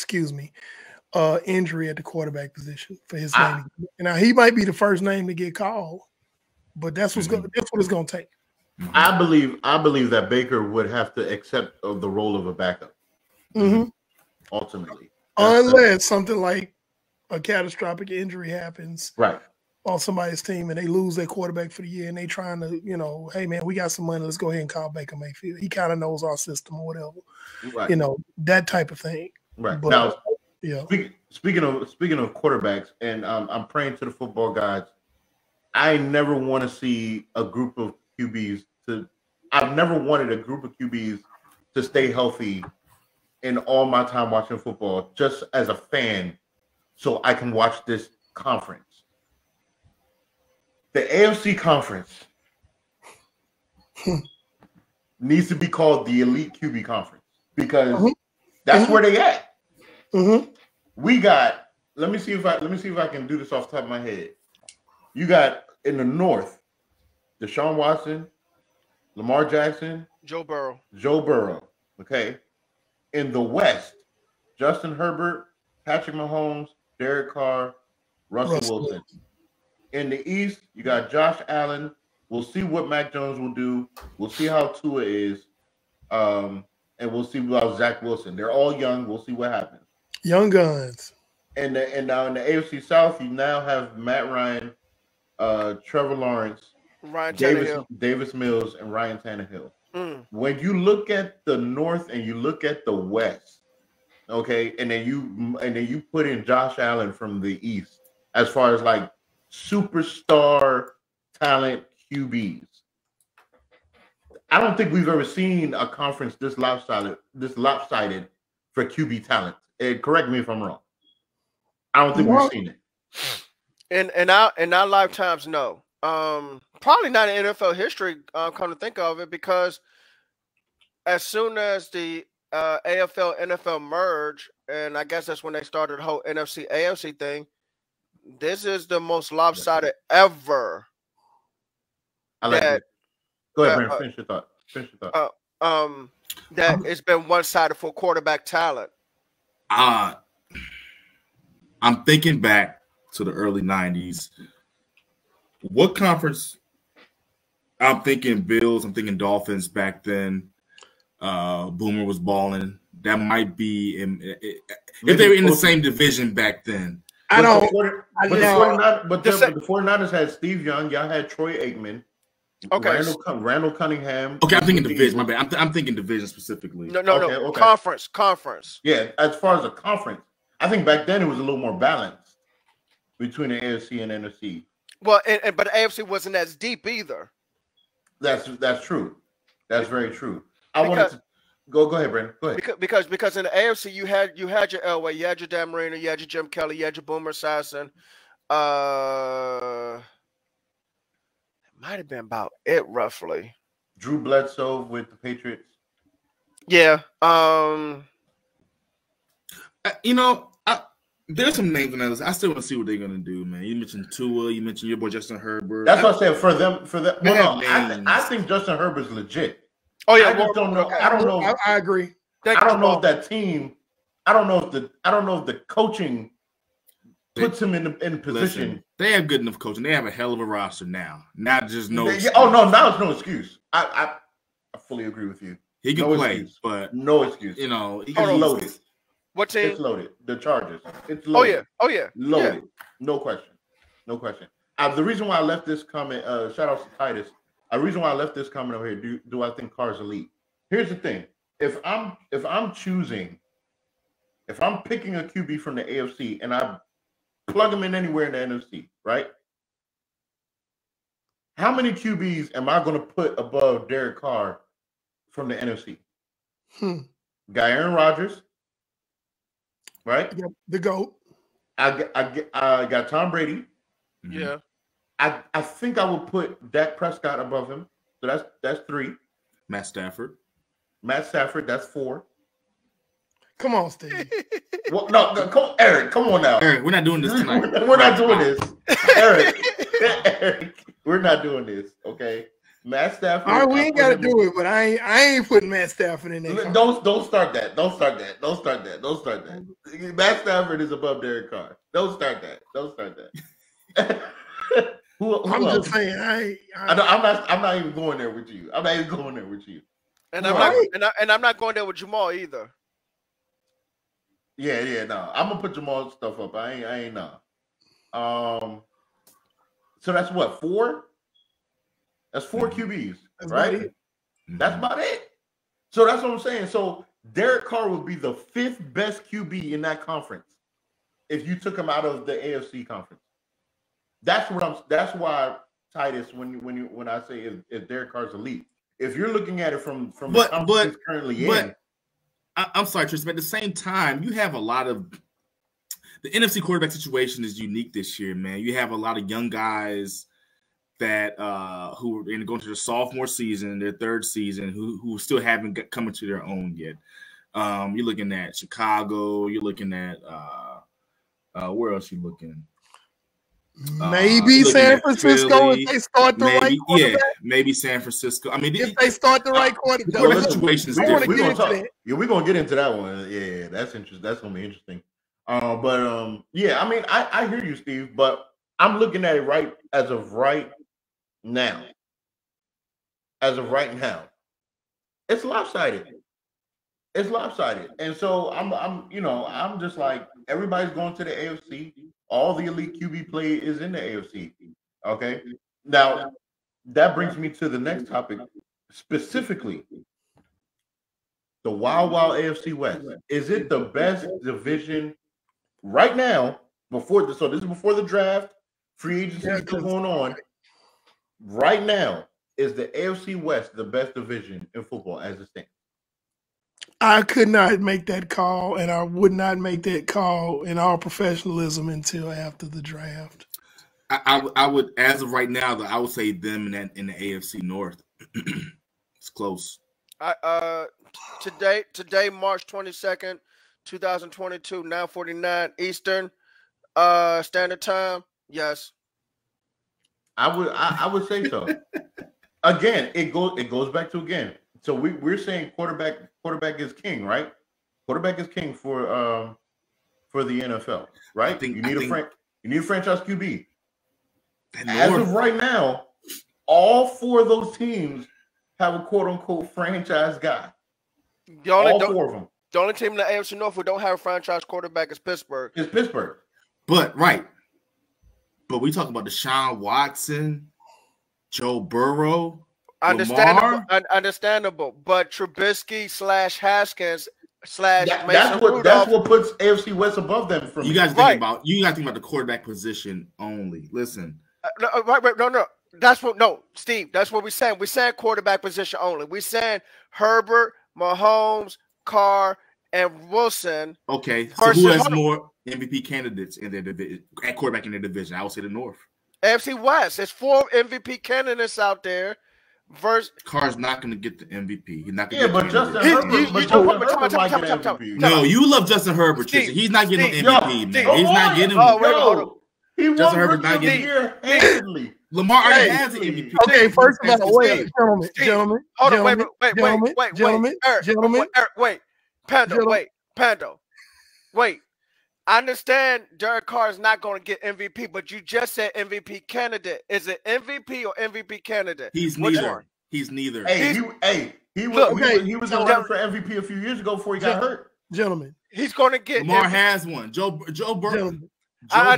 Speaker 4: injury at the quarterback position for his name. Now he might be the first name to get called, but that's what it's going to take.
Speaker 1: I believe that Baker would have to accept the role of a backup. Ultimately,
Speaker 4: unless something like a catastrophic injury happens,
Speaker 1: right,
Speaker 4: on somebody's team and they lose their quarterback for the year and they trying to, you know, hey man, we got some money, let's go ahead and call Baker Mayfield. He kind of knows our system or whatever, right. You know, that type of thing.
Speaker 1: Right. But, now, yeah. Speaking of quarterbacks, and I'm praying to the football gods. I never want to see a group of QBs I've never wanted a group of QBs to stay healthy in all my time watching football, just as a fan, so I can watch this conference. The AFC conference needs to be called the Elite QB Conference because that's where they at. We got. Let me see if I can do this off the top of my head. You got in the North, Deshaun Watson, Lamar Jackson,
Speaker 3: Joe Burrow.
Speaker 1: Okay. In the West, Justin Herbert, Patrick Mahomes, Derek Carr, Russell Wilson. In the East, you got Josh Allen. We'll see what Mac Jones will do. We'll see how Tua is. And we'll see about Zach Wilson. They're all young. We'll see what happens.
Speaker 4: Young guns.
Speaker 1: And now in the AFC South, you now have Matt Ryan, Trevor Lawrence, Davis Mills, and Ryan Tannehill. When you look at the North and you look at the West, okay, and then you put in Josh Allen from the East as far as like superstar talent QBs. I don't think we've ever seen a conference this lopsided for QB talent. Correct me if I'm wrong. I don't think we've seen it.
Speaker 3: In our lifetimes, no. Probably not in NFL history, come to think of it, because as soon as the AFL NFL merge, and I guess that's when they started the whole NFC AFC thing, this is the most lopsided ever.
Speaker 1: I like it. Go ahead, Brandon. Finish your thought.
Speaker 3: That it's been one-sided for quarterback talent.
Speaker 2: I'm thinking back to the early 90s. What conference? I'm thinking Bills. I'm thinking Dolphins back then. Boomer was balling. That might be if they were in the same division back then.
Speaker 1: The 49ers had Steve Young. Y'all had Troy Aikman.
Speaker 3: Okay.
Speaker 1: Randall Cunningham.
Speaker 2: Okay, I'm thinking division. My bad. I'm thinking division specifically.
Speaker 3: No.
Speaker 1: Okay.
Speaker 3: Conference.
Speaker 1: Yeah, as far as a conference, I think back then it was a little more balanced between the AFC and NFC.
Speaker 3: Well, but the AFC wasn't as deep either.
Speaker 1: That's true. That's very true. Wanted to go ahead, Brandon. Go ahead.
Speaker 3: Because in the AFC you had your Elway, you had your Dan Marino, you had your Jim Kelly, you had your Boomer Esiason. It might have been about it roughly.
Speaker 1: Drew Bledsoe with the Patriots.
Speaker 3: Yeah.
Speaker 2: There's some names on that list. I still want to see what they're gonna do, man. You mentioned Tua. You mentioned your boy Justin Herbert.
Speaker 1: That's what I said for them. Well, no, I think Justin Herbert's legit.
Speaker 3: Oh yeah,
Speaker 1: I just don't know. I don't know.
Speaker 4: I agree.
Speaker 1: I don't know if that team. I don't know if the coaching puts him in position.
Speaker 2: Listen, they have good enough coaching. They have a hell of a roster now. Not just no.
Speaker 1: Now it's no excuse. I fully agree with you.
Speaker 2: He can play, but
Speaker 1: no excuse.
Speaker 2: You know,
Speaker 1: it's loaded.
Speaker 3: What team?
Speaker 1: It's loaded. The Chargers. It's loaded.
Speaker 3: Oh yeah.
Speaker 1: Loaded. Yeah. No question. The reason why I left this comment, shout out to Titus. The reason why I left this comment over here, do I think Carr's elite? Here's the thing. If I'm picking a QB from the AFC and I plug him in anywhere in the NFC, right? How many QBs am I going to put above Derek Carr from the NFC? Got Aaron Rodgers, right?
Speaker 4: Yep, the GOAT.
Speaker 1: I got Tom Brady.
Speaker 3: Yeah.
Speaker 1: I think I would put Dak Prescott above him. So that's 3.
Speaker 2: Matt Stafford,
Speaker 1: that's 4.
Speaker 4: Come on, Steve.
Speaker 1: Well, no, Eric, come on now.
Speaker 2: Eric, we're not doing this tonight.
Speaker 1: We're not doing this. Eric, we're not doing this, okay? Matt Stafford.
Speaker 4: All right, we ain't got to do it, but I ain't putting Matt Stafford in there.
Speaker 1: Don't start that. Don't start that. Matt Stafford is above Derek Carr. Don't start that. Who
Speaker 4: I'm
Speaker 1: else?
Speaker 4: just saying.
Speaker 1: I'm not even going there with you. And I'm
Speaker 3: not going there with Jamal either.
Speaker 1: Yeah, no. I'm gonna put Jamal's stuff up. I ain't no. So that's what, 4? That's 4 QBs, right? That's about it. So that's what I'm saying. So Derek Carr would be the 5th best QB in that conference if you took him out of the AFC conference. That's why, Titus, when I say if Derek Carr's elite, if you're looking at it from the conference currently in.
Speaker 2: I'm sorry, Tristan, but at the same time, you have a lot of the NFC quarterback situation is unique this year, man. You have a lot of young guys that who are going to their sophomore season, their 3rd season, who still haven't come into their own yet. You're looking at Chicago. You're looking at where else? You looking?
Speaker 4: Maybe San Francisco Philly, if they start the right quarterback.
Speaker 2: Yeah, maybe San Francisco. I mean,
Speaker 4: if they start the right quarterback,
Speaker 2: the situation is different.
Speaker 1: We're gonna get into that one. Yeah, that's interesting. That's gonna be interesting. Yeah, I mean, I hear you, Steve, but I'm looking at it right as of right now. It's lopsided. And so I'm just like, everybody's going to the AFC. All the elite QB play is in the AFC. Okay. Now that brings me to the next topic, specifically the Wild AFC West. Is it the best division right now? So this is before the draft, free agency is still going on. Right now, is the AFC West the best division in football as it stands?
Speaker 4: I could not make that call, and I would not make that call in all professionalism until after the draft.
Speaker 2: I would, as of right now, I would say them in the AFC North. It's close.
Speaker 3: Today, March 22nd, 2022, 9:49 Eastern Standard Time. Yes,
Speaker 1: I would say so. Again, it goes back to again. So we're saying quarterback is king, right? Quarterback is king for the NFL, right? You need a franchise QB. As of right now, all 4 of those teams have a quote unquote franchise guy. All 4 of them.
Speaker 3: The only team in the AFC North who don't have a franchise quarterback is Pittsburgh.
Speaker 2: But we talk about Deshaun Watson, Joe Burrow,
Speaker 3: Understandable,
Speaker 2: Lamar.
Speaker 3: understandable. But Trubisky / Haskins / Mason
Speaker 1: That's
Speaker 3: Rudolph.
Speaker 1: what puts AFC West above them for me.
Speaker 2: You guys think about the quarterback position only. Listen,
Speaker 3: No. That's what Steve. That's what we're saying. We're saying quarterback position only. We're saying Herbert, Mahomes, Carr, and Wilson.
Speaker 2: Okay, so who has more MVP candidates in their division at quarterback in their division? I would say the North.
Speaker 3: AFC West. There's 4 MVP candidates out there.
Speaker 2: Carr's not going to get the MVP. He's not going
Speaker 1: to
Speaker 2: get
Speaker 1: but Justin Herbert.
Speaker 2: No, you love Justin Herbert, Tristan. He's not getting MVP, man. He's not getting
Speaker 1: it. He won
Speaker 2: Justin Herbert's not getting
Speaker 1: it handily.
Speaker 2: Lamar already has the MVP.
Speaker 4: Okay, first of all, wait, gentlemen.
Speaker 3: Hold on, wait. Pando, wait. I understand Derek Carr is not going to get MVP, but you just said MVP candidate. Is it MVP or MVP candidate?
Speaker 2: He's neither. He's neither.
Speaker 1: He was in line for MVP a few years ago before he got hurt.
Speaker 4: Gentlemen,
Speaker 3: he's going to get.
Speaker 2: Lamar has one. Joe Burrow.
Speaker 3: I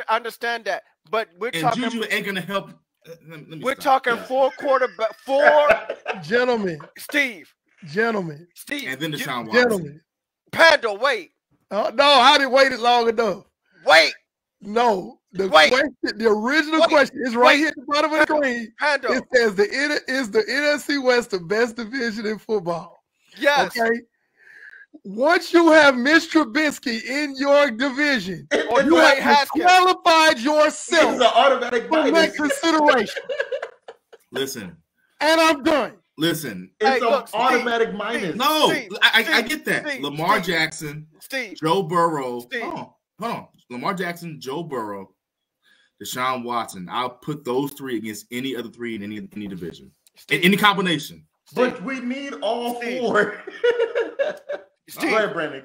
Speaker 3: understand that, but we're talking.
Speaker 2: Juju ain't going to help.
Speaker 3: We're talking 4 quarterback. 4
Speaker 4: gentlemen.
Speaker 3: Steve.
Speaker 4: Gentlemen.
Speaker 3: Steve.
Speaker 2: And then Deshaun Watson.
Speaker 4: Gentlemen.
Speaker 3: Pando, wait.
Speaker 4: No, I didn't wait it long enough.
Speaker 3: Wait.
Speaker 4: No, the original question is right here at the bottom of the screen.
Speaker 3: Pando.
Speaker 4: It says is the NFC West the best division in football?
Speaker 3: Yes.
Speaker 4: Okay. Once you have Mitch Trubisky in your division, you have qualified yourself for that consideration.
Speaker 2: Listen.
Speaker 4: And I'm done.
Speaker 2: Listen.
Speaker 1: It's an automatic minus.
Speaker 2: No, I get that. Lamar Jackson, Joe Burrow. Hold on. Lamar Jackson, Joe Burrow, Deshaun Watson. I'll put those 3 against any other 3 in any division. In any combination.
Speaker 1: But we need all 4.
Speaker 3: Steve,
Speaker 1: go ahead, Brandon.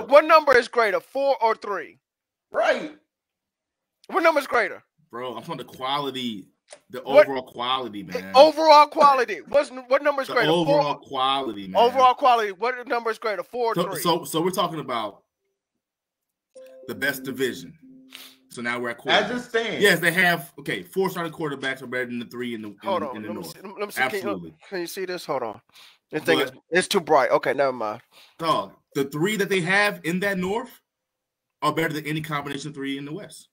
Speaker 3: What number is greater, 4 or 3?
Speaker 1: Right.
Speaker 3: What number is greater?
Speaker 2: Bro, I'm talking the quality, overall quality, man.
Speaker 3: Overall quality. What number is greater?
Speaker 2: Overall quality, man.
Speaker 3: Overall quality. What number is greater, 4 or 3?
Speaker 2: So we're talking about the best division. So now we're at quarterback.
Speaker 1: As it stands.
Speaker 2: Yes, they have 4 starting quarterbacks are better than the 3 in the North.
Speaker 3: Let me see.
Speaker 2: Absolutely.
Speaker 3: Can you see this? Hold on. It's too bright. Okay, never mind.
Speaker 2: Dog, the 3 that they have in that North are better than any combination of 3 in the West.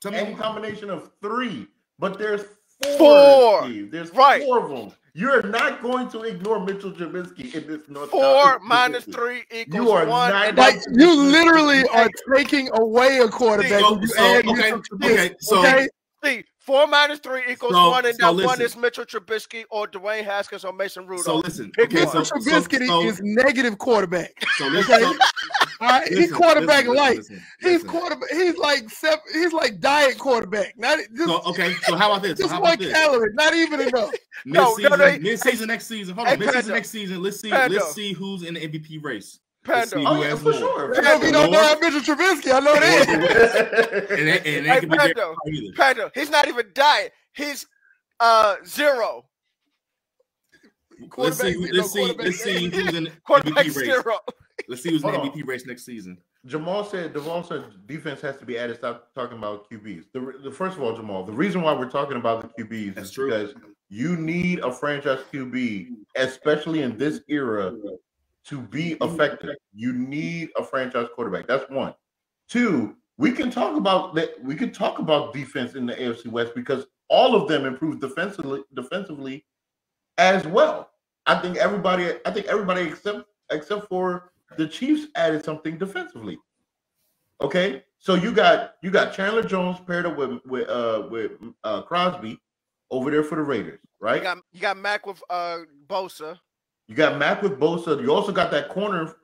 Speaker 1: Any combination of 3, but there's
Speaker 3: 4.
Speaker 1: Steve. There's 4 of them. You're not going to ignore Mitchell Trubisky in this North.
Speaker 3: 4 minus 3 equals 1.
Speaker 4: Like you literally are taking away a quarterback.
Speaker 3: See, 4 minus 3 equals 1, and that 1 is Mitchell Trubisky or Dwayne Haskins or Mason Rudolph.
Speaker 2: So listen,
Speaker 4: Trubisky is negative quarterback. He's quarterback light. He's quarterback. He's like diet quarterback.
Speaker 2: So how about this?
Speaker 4: Just 1 calorie, not even enough.
Speaker 2: Mid-season next season. Hold on. Mid-season next season. Let's see who's in the MVP race.
Speaker 3: Pando.
Speaker 1: For sure.
Speaker 4: We don't know how Mitchell Trubisky. I know
Speaker 3: that. Pando. He's not even diet. He's 0.
Speaker 2: Let's see who's in the MVP race.
Speaker 3: 0.
Speaker 2: Let's see who's in the MVP race next season.
Speaker 1: Devon said defense has to be added. Stop talking about QBs. First of all, Jamal, the reason why we're talking about the QBs is because you need a franchise QB, especially in this era, to be effective. You need a franchise quarterback. That's 1. 2, we can talk about that. We can talk about defense in the AFC West because all of them improved defensively as well. I think everybody except for the Chiefs added something defensively. Okay, so you got Chandler Jones paired up with Crosby over there for the Raiders, right?
Speaker 3: You got Mac with Bosa.
Speaker 1: You got Mac with Bosa. You also got that corner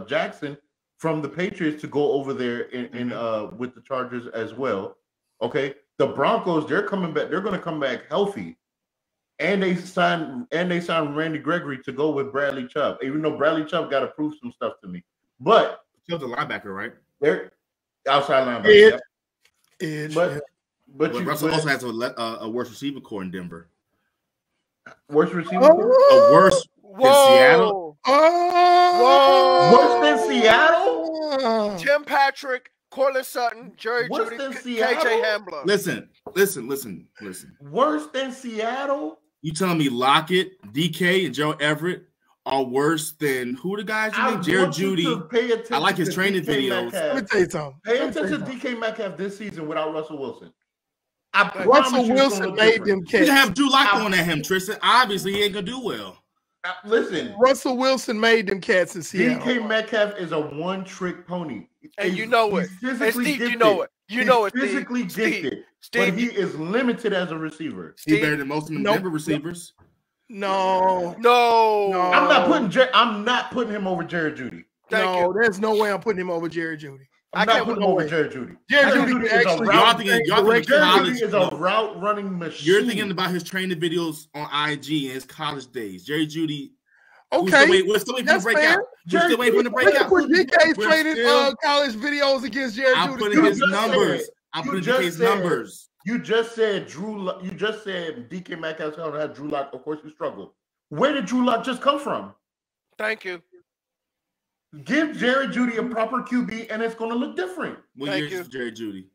Speaker 1: Jackson from the Patriots to go over there in with the Chargers as well. Okay, the Broncos, they're coming back. They're going to come back healthy, and they signed Randy Gregory to go with Bradley Chubb. Even though Bradley Chubb got to prove some stuff to me, but
Speaker 2: Chubb's a linebacker, right?
Speaker 1: They're outside linebacker. But
Speaker 2: Russell also has a worse receiver core in Denver.
Speaker 1: Worse receiver?
Speaker 2: A worse than Seattle?
Speaker 1: Worse than Seattle?
Speaker 3: Tim Patrick, Cortland Sutton, Jerry
Speaker 1: Worse
Speaker 3: Jeudy,
Speaker 1: than
Speaker 3: KJ
Speaker 1: Seattle?
Speaker 3: Hamler.
Speaker 2: Listen.
Speaker 1: Worse than Seattle?
Speaker 2: You telling me Lockett, DK, and Joe Everett are worse than who the guys you named? Jared Jeudy. I like his training videos.
Speaker 4: Let me tell you something.
Speaker 1: Pay attention to DK Metcalf this season without Russell Wilson.
Speaker 4: Russell Wilson made them
Speaker 2: You
Speaker 4: cats.
Speaker 2: can have Drew Lock going at him, Tristan. Obviously, he ain't gonna do well.
Speaker 1: Listen,
Speaker 4: Russell Wilson made them cats in Seattle.
Speaker 1: DK Metcalf is a one-trick pony.
Speaker 3: And you know it.
Speaker 1: He's
Speaker 3: And
Speaker 1: physically
Speaker 3: Steve,
Speaker 1: gifted.
Speaker 3: you know it. You know it,
Speaker 1: He's
Speaker 3: Steve.
Speaker 1: physically gifted,
Speaker 3: Steve,
Speaker 1: but he is limited as a receiver.
Speaker 2: He's better than most of them
Speaker 4: Nope.
Speaker 2: Denver receivers.
Speaker 4: No.
Speaker 3: No.
Speaker 1: I'm not putting him over Jared Jeudy.
Speaker 3: Thank you.
Speaker 4: There's no way I'm putting him over Jared Jeudy.
Speaker 1: I'm not putting him over Jared Jeudy.
Speaker 4: Jared
Speaker 1: Jared
Speaker 4: Jeudy
Speaker 1: Jeudy
Speaker 4: can
Speaker 1: is a
Speaker 4: actually
Speaker 1: route-
Speaker 2: Y'all thinking
Speaker 1: Jared
Speaker 2: college?
Speaker 1: Jeudy is a route running machine.
Speaker 2: You're thinking about his training videos on IG in his college days. Jerry Jeudy.
Speaker 4: Okay.
Speaker 2: We're still waiting for the
Speaker 4: That's
Speaker 2: breakout.
Speaker 4: fair.
Speaker 2: We're still waiting for the breakout.
Speaker 4: Look at DK's
Speaker 2: We're
Speaker 4: training
Speaker 2: still-
Speaker 4: college videos against Jared
Speaker 2: I'm
Speaker 4: Jeudy.
Speaker 2: putting his
Speaker 1: just
Speaker 2: numbers.
Speaker 1: said-
Speaker 2: I'm
Speaker 1: you
Speaker 2: putting
Speaker 1: just
Speaker 2: DK's
Speaker 1: said-
Speaker 2: numbers.
Speaker 1: You just said You just said DK Metcalf's going to have Drew Lock. Of course, you struggle. Where did Drew Lock just come from?
Speaker 3: Thank you.
Speaker 1: Give Jared Jeudy a proper QB, and it's going to look different.
Speaker 2: What
Speaker 3: Thank
Speaker 2: year
Speaker 3: you.
Speaker 2: is Jerry Jeudy?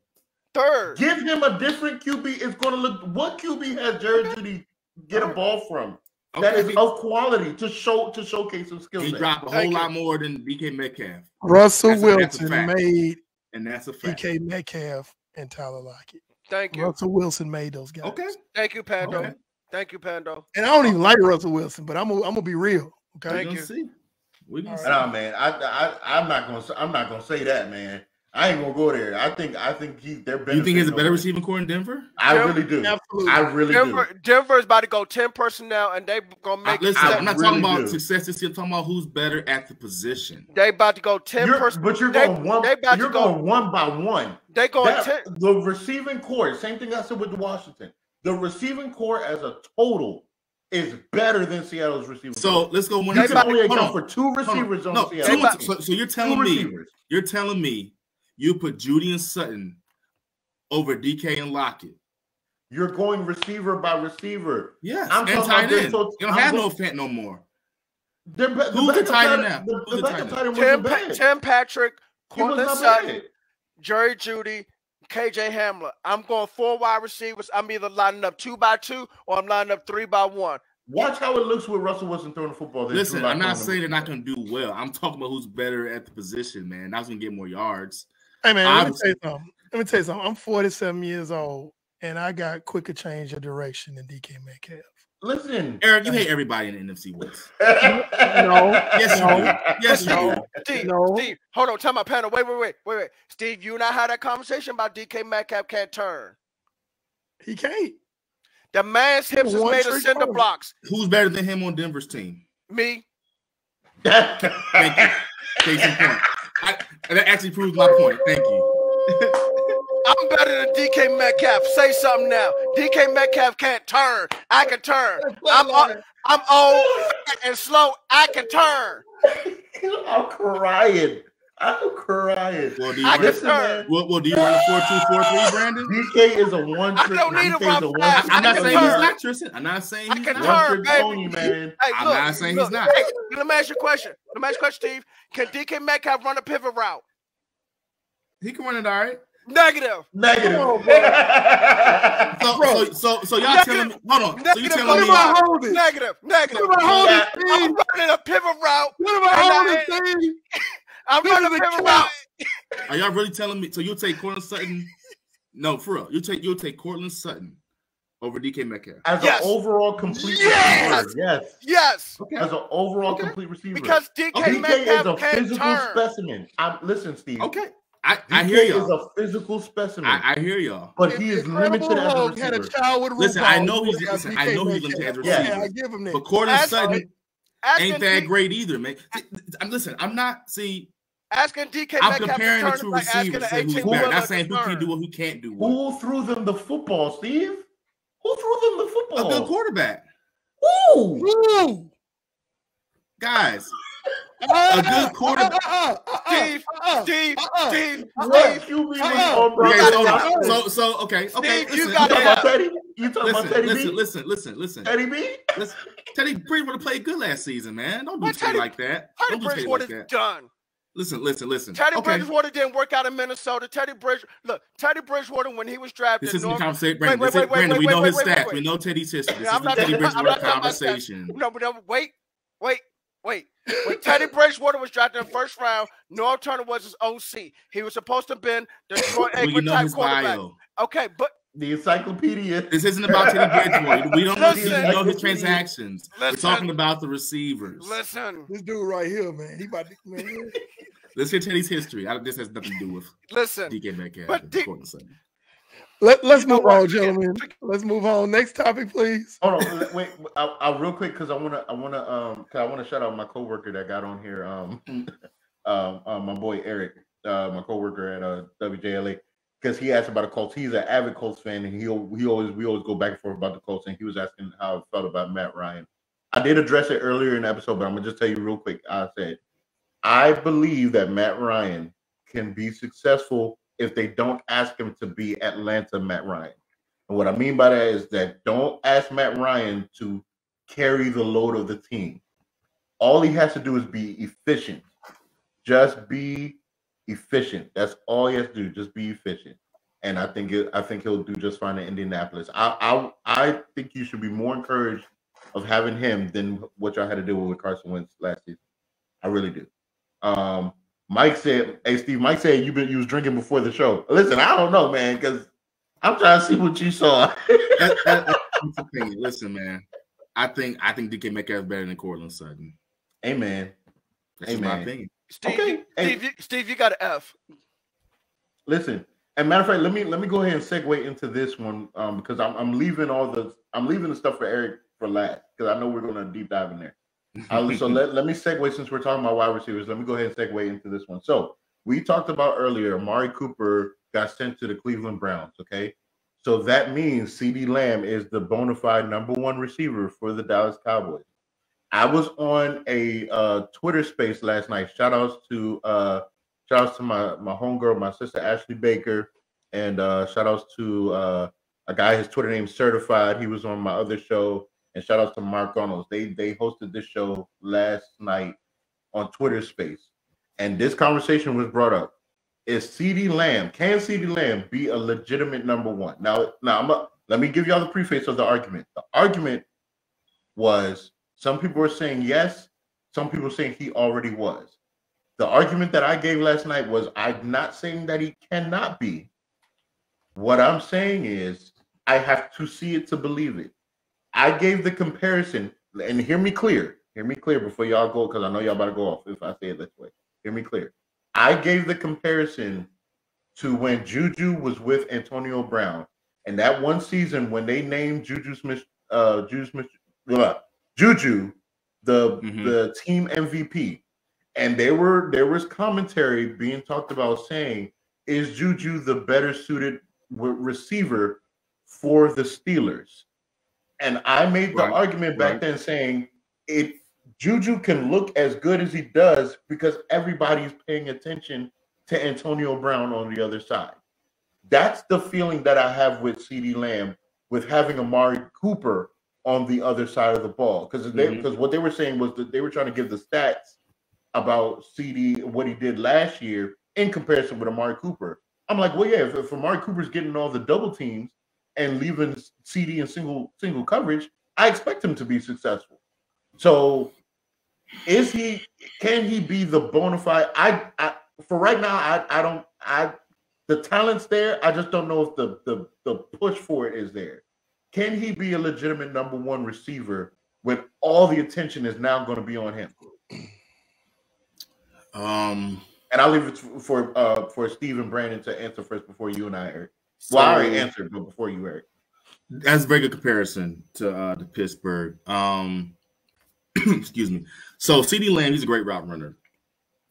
Speaker 3: Third.
Speaker 1: Give him a different QB. It's going to look. What QB has Jared Jeudy get a ball from? That
Speaker 2: Okay,
Speaker 1: is of quality to showcase some skill
Speaker 2: he
Speaker 1: set.
Speaker 2: dropped a
Speaker 3: Thank
Speaker 2: whole
Speaker 3: you.
Speaker 2: lot more than DK Metcalf,
Speaker 4: Russell
Speaker 2: That's a
Speaker 4: Wilson
Speaker 2: fact.
Speaker 4: made
Speaker 2: and that's a fact.
Speaker 4: DK Metcalf and Tyler Lockett.
Speaker 3: Thank you.
Speaker 4: Russell Wilson made those guys.
Speaker 2: Okay.
Speaker 3: Thank you, Pando.
Speaker 2: Okay.
Speaker 3: Thank you, Pando.
Speaker 4: And I don't even like Russell Wilson, but I'm gonna be real. Okay.
Speaker 3: Thank
Speaker 2: We're
Speaker 3: you.
Speaker 2: gonna see. We're gonna see.
Speaker 1: Nah, man, I'm not gonna say that, man. I ain't gonna go there. I think they're better.
Speaker 2: You think he's a better receiving core in Denver?
Speaker 1: I really do.
Speaker 4: Absolutely.
Speaker 1: I really do.
Speaker 3: Denver is about to go 10 personnel, and they gonna make.
Speaker 2: Listen,
Speaker 1: I
Speaker 2: I'm not
Speaker 1: really
Speaker 2: talking about
Speaker 1: do.
Speaker 2: success this year. I'm talking about who's better at the position.
Speaker 3: They about to go 10 personnel.
Speaker 1: But you're
Speaker 3: they-
Speaker 1: going one.
Speaker 3: they about to
Speaker 1: You're
Speaker 3: go-
Speaker 1: going one by one.
Speaker 3: They going
Speaker 1: That-
Speaker 3: 10.
Speaker 1: the receiving core, same thing I said with Washington. The receiving core as a total is better than Seattle's receiving
Speaker 2: So
Speaker 1: core.
Speaker 2: let's go one
Speaker 1: You
Speaker 2: at a
Speaker 1: can
Speaker 2: time.
Speaker 1: only
Speaker 2: Hold
Speaker 1: account
Speaker 2: on.
Speaker 1: for two receivers on
Speaker 2: No,
Speaker 1: Seattle.
Speaker 2: so you're
Speaker 1: Two
Speaker 2: telling me
Speaker 1: receivers.
Speaker 2: you put Jeudy and Sutton over DK and Lockett.
Speaker 1: You're going receiver by receiver.
Speaker 2: Yes,
Speaker 1: I'm
Speaker 2: and
Speaker 1: talking
Speaker 2: tight
Speaker 1: about this,
Speaker 2: end.
Speaker 1: so
Speaker 2: You don't
Speaker 1: I'm
Speaker 2: have
Speaker 1: go-
Speaker 2: no Fant no more.
Speaker 1: Who's
Speaker 2: the tight end now?
Speaker 1: The
Speaker 2: Who's the
Speaker 1: backup
Speaker 2: tight
Speaker 1: tight end
Speaker 3: Tim,
Speaker 1: wasn't bad.
Speaker 3: Tim Patrick,
Speaker 1: He was
Speaker 3: Cortland
Speaker 1: not
Speaker 3: Sutton,
Speaker 1: bad.
Speaker 3: Jerry Jeudy, KJ Hamler. I'm going 4 wide receivers. I'm either lining up 2 by 2 or I'm lining up 3 by 1.
Speaker 1: Watch how it looks with Russell Wilson throwing the football.
Speaker 2: Listen, I'm not saying they're not going to do well. I'm talking about who's better at the position, man. That's going to get more yards.
Speaker 4: Hey man, let me
Speaker 2: Obviously.
Speaker 4: tell you something. I'm 47 years old, and I got quicker change of direction than DK Metcalf.
Speaker 1: Listen,
Speaker 2: Eric, you hate everybody in the NFC West.
Speaker 4: No,
Speaker 2: Yes, you
Speaker 4: No.
Speaker 2: do. Yes, you
Speaker 4: No.
Speaker 2: do.
Speaker 3: Steve,
Speaker 4: No.
Speaker 3: Steve, hold on. Tell my panel. Wait. Steve, you and I had that conversation about DK Metcalf can't turn.
Speaker 4: he can't.
Speaker 3: The man's hips is
Speaker 4: One
Speaker 3: made of
Speaker 4: trick
Speaker 3: cinder
Speaker 4: pony.
Speaker 3: blocks.
Speaker 2: Who's better than him on Denver's team?
Speaker 3: Me.
Speaker 2: Thank you. Case in point. That actually proves my point. Thank you.
Speaker 3: I'm better than DK Metcalf. Say something now. DK Metcalf can't turn. I can turn. I'm old and slow. I can turn.
Speaker 1: I'm crying. I'm crying.
Speaker 2: Well, do you
Speaker 3: I
Speaker 2: run,
Speaker 3: can
Speaker 1: Listen,
Speaker 3: turn.
Speaker 1: man,
Speaker 2: well, do you run a 4-2-4-3, Brandon?
Speaker 1: DK is a one
Speaker 3: I
Speaker 1: trick.
Speaker 3: don't need to
Speaker 1: DK
Speaker 3: run
Speaker 1: is a one
Speaker 3: fast.
Speaker 2: I'm not
Speaker 3: I can
Speaker 2: saying he's
Speaker 3: turn.
Speaker 2: not, Tristan. I'm not saying
Speaker 3: I
Speaker 2: he's
Speaker 3: can
Speaker 2: not.
Speaker 3: turn.
Speaker 1: one trick
Speaker 3: baby.
Speaker 1: pony, man.
Speaker 3: Hey,
Speaker 2: I'm
Speaker 3: look,
Speaker 2: not saying
Speaker 3: look.
Speaker 2: he's not.
Speaker 3: Hey, let me ask you a question. Steve. Can DK Metcalf run a pivot route?
Speaker 2: He can run it all right.
Speaker 3: Negative.
Speaker 1: Negative.
Speaker 4: Come on,
Speaker 2: So y'all telling me, hold on. So you
Speaker 3: Negative.
Speaker 2: telling
Speaker 4: What
Speaker 2: me,
Speaker 4: about holding?
Speaker 3: Negative.
Speaker 4: What about holding,
Speaker 3: I'm
Speaker 4: Steve?
Speaker 3: running a pivot route.
Speaker 4: What about
Speaker 3: And
Speaker 4: holding, Steve?
Speaker 3: I'm
Speaker 4: This
Speaker 3: running a
Speaker 4: is a
Speaker 3: pivot
Speaker 4: cap.
Speaker 3: route.
Speaker 2: are y'all really telling me? So you'll take Cortland Sutton? No, for real. You'll take Cortland Sutton over DK Metcalf.
Speaker 1: As
Speaker 3: Yes.
Speaker 1: an overall complete
Speaker 3: Yes.
Speaker 1: receiver, yes.
Speaker 3: Yes.
Speaker 2: Okay.
Speaker 1: As an overall
Speaker 2: Okay.
Speaker 1: complete receiver.
Speaker 3: Because DK
Speaker 1: DK is a
Speaker 3: Metcalf can't
Speaker 1: physical
Speaker 3: turn.
Speaker 1: specimen. Listen, Steve.
Speaker 2: Okay. I
Speaker 1: DK
Speaker 2: hear
Speaker 1: is
Speaker 2: y'all.
Speaker 1: a physical specimen.
Speaker 2: I hear y'all.
Speaker 1: but he is
Speaker 4: Incredible
Speaker 1: limited as a
Speaker 4: Hulk had a
Speaker 1: receiver.
Speaker 4: child with
Speaker 2: Listen,
Speaker 4: RuPaul.
Speaker 2: I know he's-
Speaker 4: He got
Speaker 2: listen, I
Speaker 4: DK
Speaker 2: know he's
Speaker 4: Metcalf.
Speaker 2: limited as a
Speaker 1: receiver.
Speaker 4: Yeah, I give him that.
Speaker 2: But Cortland
Speaker 3: Ask-
Speaker 2: Sutton
Speaker 3: Asking
Speaker 2: ain't that
Speaker 3: D-
Speaker 2: great either, man. Listen, I'm not. See,
Speaker 3: Asking DK
Speaker 2: I'm
Speaker 3: Metcalf
Speaker 2: comparing
Speaker 3: to
Speaker 2: the
Speaker 3: turn
Speaker 2: two
Speaker 3: is like asking
Speaker 2: receivers.
Speaker 3: an
Speaker 2: Saying who's
Speaker 3: 18
Speaker 2: better.
Speaker 3: wheeler
Speaker 2: Not
Speaker 3: to
Speaker 2: saying who
Speaker 3: turn.
Speaker 2: can do what, who can't do what.
Speaker 1: Who threw them the football, Steve? Who threw them the
Speaker 2: A
Speaker 1: football?
Speaker 2: good quarterback,
Speaker 1: Who?
Speaker 4: Woo!
Speaker 2: guys. A good quarterback.
Speaker 3: Steve,
Speaker 1: What QB was on Brock
Speaker 2: Okay,
Speaker 1: Osweiler?
Speaker 2: so okay.
Speaker 3: Steve,
Speaker 2: Listen,
Speaker 3: you
Speaker 1: You
Speaker 3: got
Speaker 1: talking
Speaker 3: Yeah.
Speaker 1: about Teddy? You talking about Teddy B?
Speaker 2: listen.
Speaker 1: Teddy B?
Speaker 2: Teddy Bridgewater played good last season, man. Don't do
Speaker 3: What
Speaker 2: Teddy
Speaker 3: Teddy-
Speaker 2: like that.
Speaker 3: Teddy
Speaker 2: Don't do Teddy
Speaker 3: Bridgewater
Speaker 2: like
Speaker 3: is
Speaker 2: that.
Speaker 3: done.
Speaker 2: Listen.
Speaker 3: Teddy Bridgewater didn't work out in Minnesota. Teddy Bridgewater, when he was drafted.
Speaker 2: This isn't the conversation, Brandon. Brandon, we know his stats. We know Teddy's history. This isn't the Teddy Bridgewater conversation.
Speaker 3: No, but wait. When Teddy Bridgewater was drafted in the first round, Norv Turner was his OC. He was supposed to have been the Troy Aikman type quarterback.
Speaker 2: Bio.
Speaker 3: Okay, but
Speaker 1: the encyclopedia.
Speaker 2: This isn't about Teddy Bridgewater. We don't know his transactions. We're talking about the receivers.
Speaker 3: Listen,
Speaker 4: this dude right here, man. He about to, man.
Speaker 2: Let's hear Teddy's history. This has nothing to do with DK Metcalf.
Speaker 4: Let's move on, gentlemen. Let's move on. Next topic, please.
Speaker 1: Hold on, wait. I'll real quick because I wanna shout out my coworker that got on here. My boy Eric, my coworker at WJLA, because he asked about the Colts. He's an avid Colts fan, and we always go back and forth about the Colts. And he was asking how I felt about Matt Ryan. I did address it earlier in the episode, but I'm gonna just tell you real quick. I said I believe that Matt Ryan can be successful if they don't ask him to be Atlanta Matt Ryan. And what I mean by that is that don't ask Matt Ryan to carry the load of the team. All he has to do is be efficient. Just be efficient. That's all he has to do. Just be efficient. And I think he'll do just fine in Indianapolis. I think you should be more encouraged of having him than what y'all had to deal with Carson Wentz last season. I really do. Mike said, "Hey Steve, Mike said you was drinking before the show." Listen, I don't know, man, because I'm trying to see what you saw.
Speaker 2: Listen, man, I think DK Metcalf is better than Courtland Sutton.
Speaker 1: Amen.
Speaker 2: That's my opinion.
Speaker 3: Steve, you got an F.
Speaker 1: Listen, and matter of fact, let me go ahead and segue into this one because I'm leaving the stuff for Eric for last because I know we're going to deep dive in there. So let me segue, since we're talking about wide receivers. Let me go ahead and segue into this one. So we talked about earlier, Amari Cooper got sent to the Cleveland Browns. Okay, so that means CeeDee Lamb is the bona fide number one receiver for the Dallas Cowboys. I was on a Twitter space last night. Shout outs to my homegirl, my sister Ashley Baker, and shout outs to a guy, his Twitter name Certified. He was on my other show. And shout out to Mark Arnold. They hosted this show last night on Twitter Space. And this conversation was brought up. Can CeeDee Lamb be a legitimate number one? Now let me give y'all the preface of the argument. The argument was some people were saying yes, some people were saying he already was. The argument that I gave last night was I'm not saying that he cannot be. What I'm saying is I have to see it to believe it. I gave the comparison, and hear me clear before y'all go, because I know y'all about to go off if I say it this way. Hear me clear. I gave the comparison to when Juju was with Antonio Brown, and that one season when they named Juju, the team MVP, and there was commentary being talked about saying, is Juju the better suited receiver for the Steelers? And I made the argument back then saying Juju can look as good as he does because everybody's paying attention to Antonio Brown on the other side. That's the feeling that I have with CeeDee Lamb, with having Amari Cooper on the other side of the ball. Because what they were saying was that they were trying to give the stats about CeeDee, what he did last year in comparison with Amari Cooper. I'm like, well, yeah, if Amari Cooper's getting all the double teams and leaving CeeDee in single coverage, I expect him to be successful. So, can he be the bona fide? For right now, the talent's there. I just don't know if the push for it is there. Can he be a legitimate number one receiver when all the attention is now going to be on him? And I'll leave it for Steve and Brandon to answer first before you and I, Eric. Well, I already answered, but before you, Eric.
Speaker 2: That's a very good comparison to Pittsburgh. Excuse me. So CeeDee Lamb, he's a great route runner.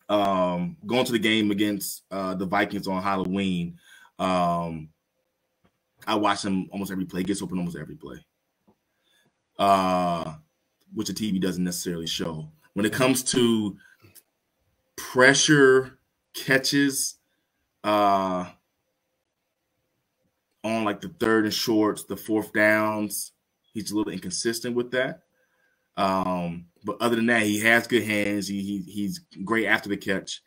Speaker 2: Going to the game against the Vikings on Halloween, I watch him almost every play. He gets open almost every play, which the TV doesn't necessarily show. When it comes to pressure catches, on like the third and shorts, the fourth downs, he's a little inconsistent with that. But other than that, he has good hands. He's great after the catch.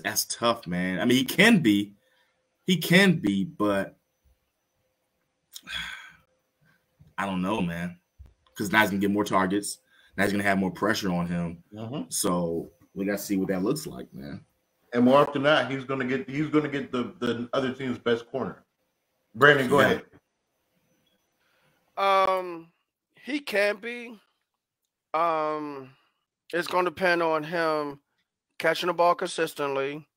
Speaker 2: That's tough, man. I mean, he can be, but I don't know, man. Because now he's gonna get more targets. Now he's gonna have more pressure on him. So we gotta see what that looks like, man.
Speaker 1: And more often than not, he's gonna get the other team's best corner. Brandon, go ahead.
Speaker 3: He can be. It's going to depend on him catching the ball consistently.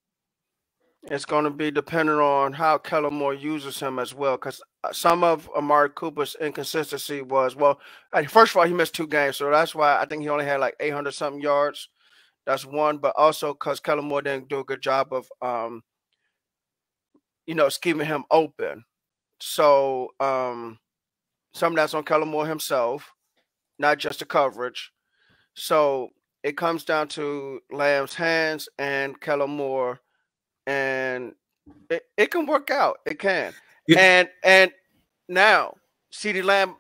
Speaker 3: It's going to be dependent on how Kellen Moore uses him as well, because some of Amari Cooper's inconsistency was, first of all, he missed 2 games, so that's why I think he only had like 800-something yards. That's one, but also because Kellen Moore didn't do a good job of, scheming him open. So some of that's on Kellen Moore himself, not just the coverage. So it comes down to Lamb's hands and Kellen Moore, and it can work out. It can. Yeah. And now CeeDee Lamb,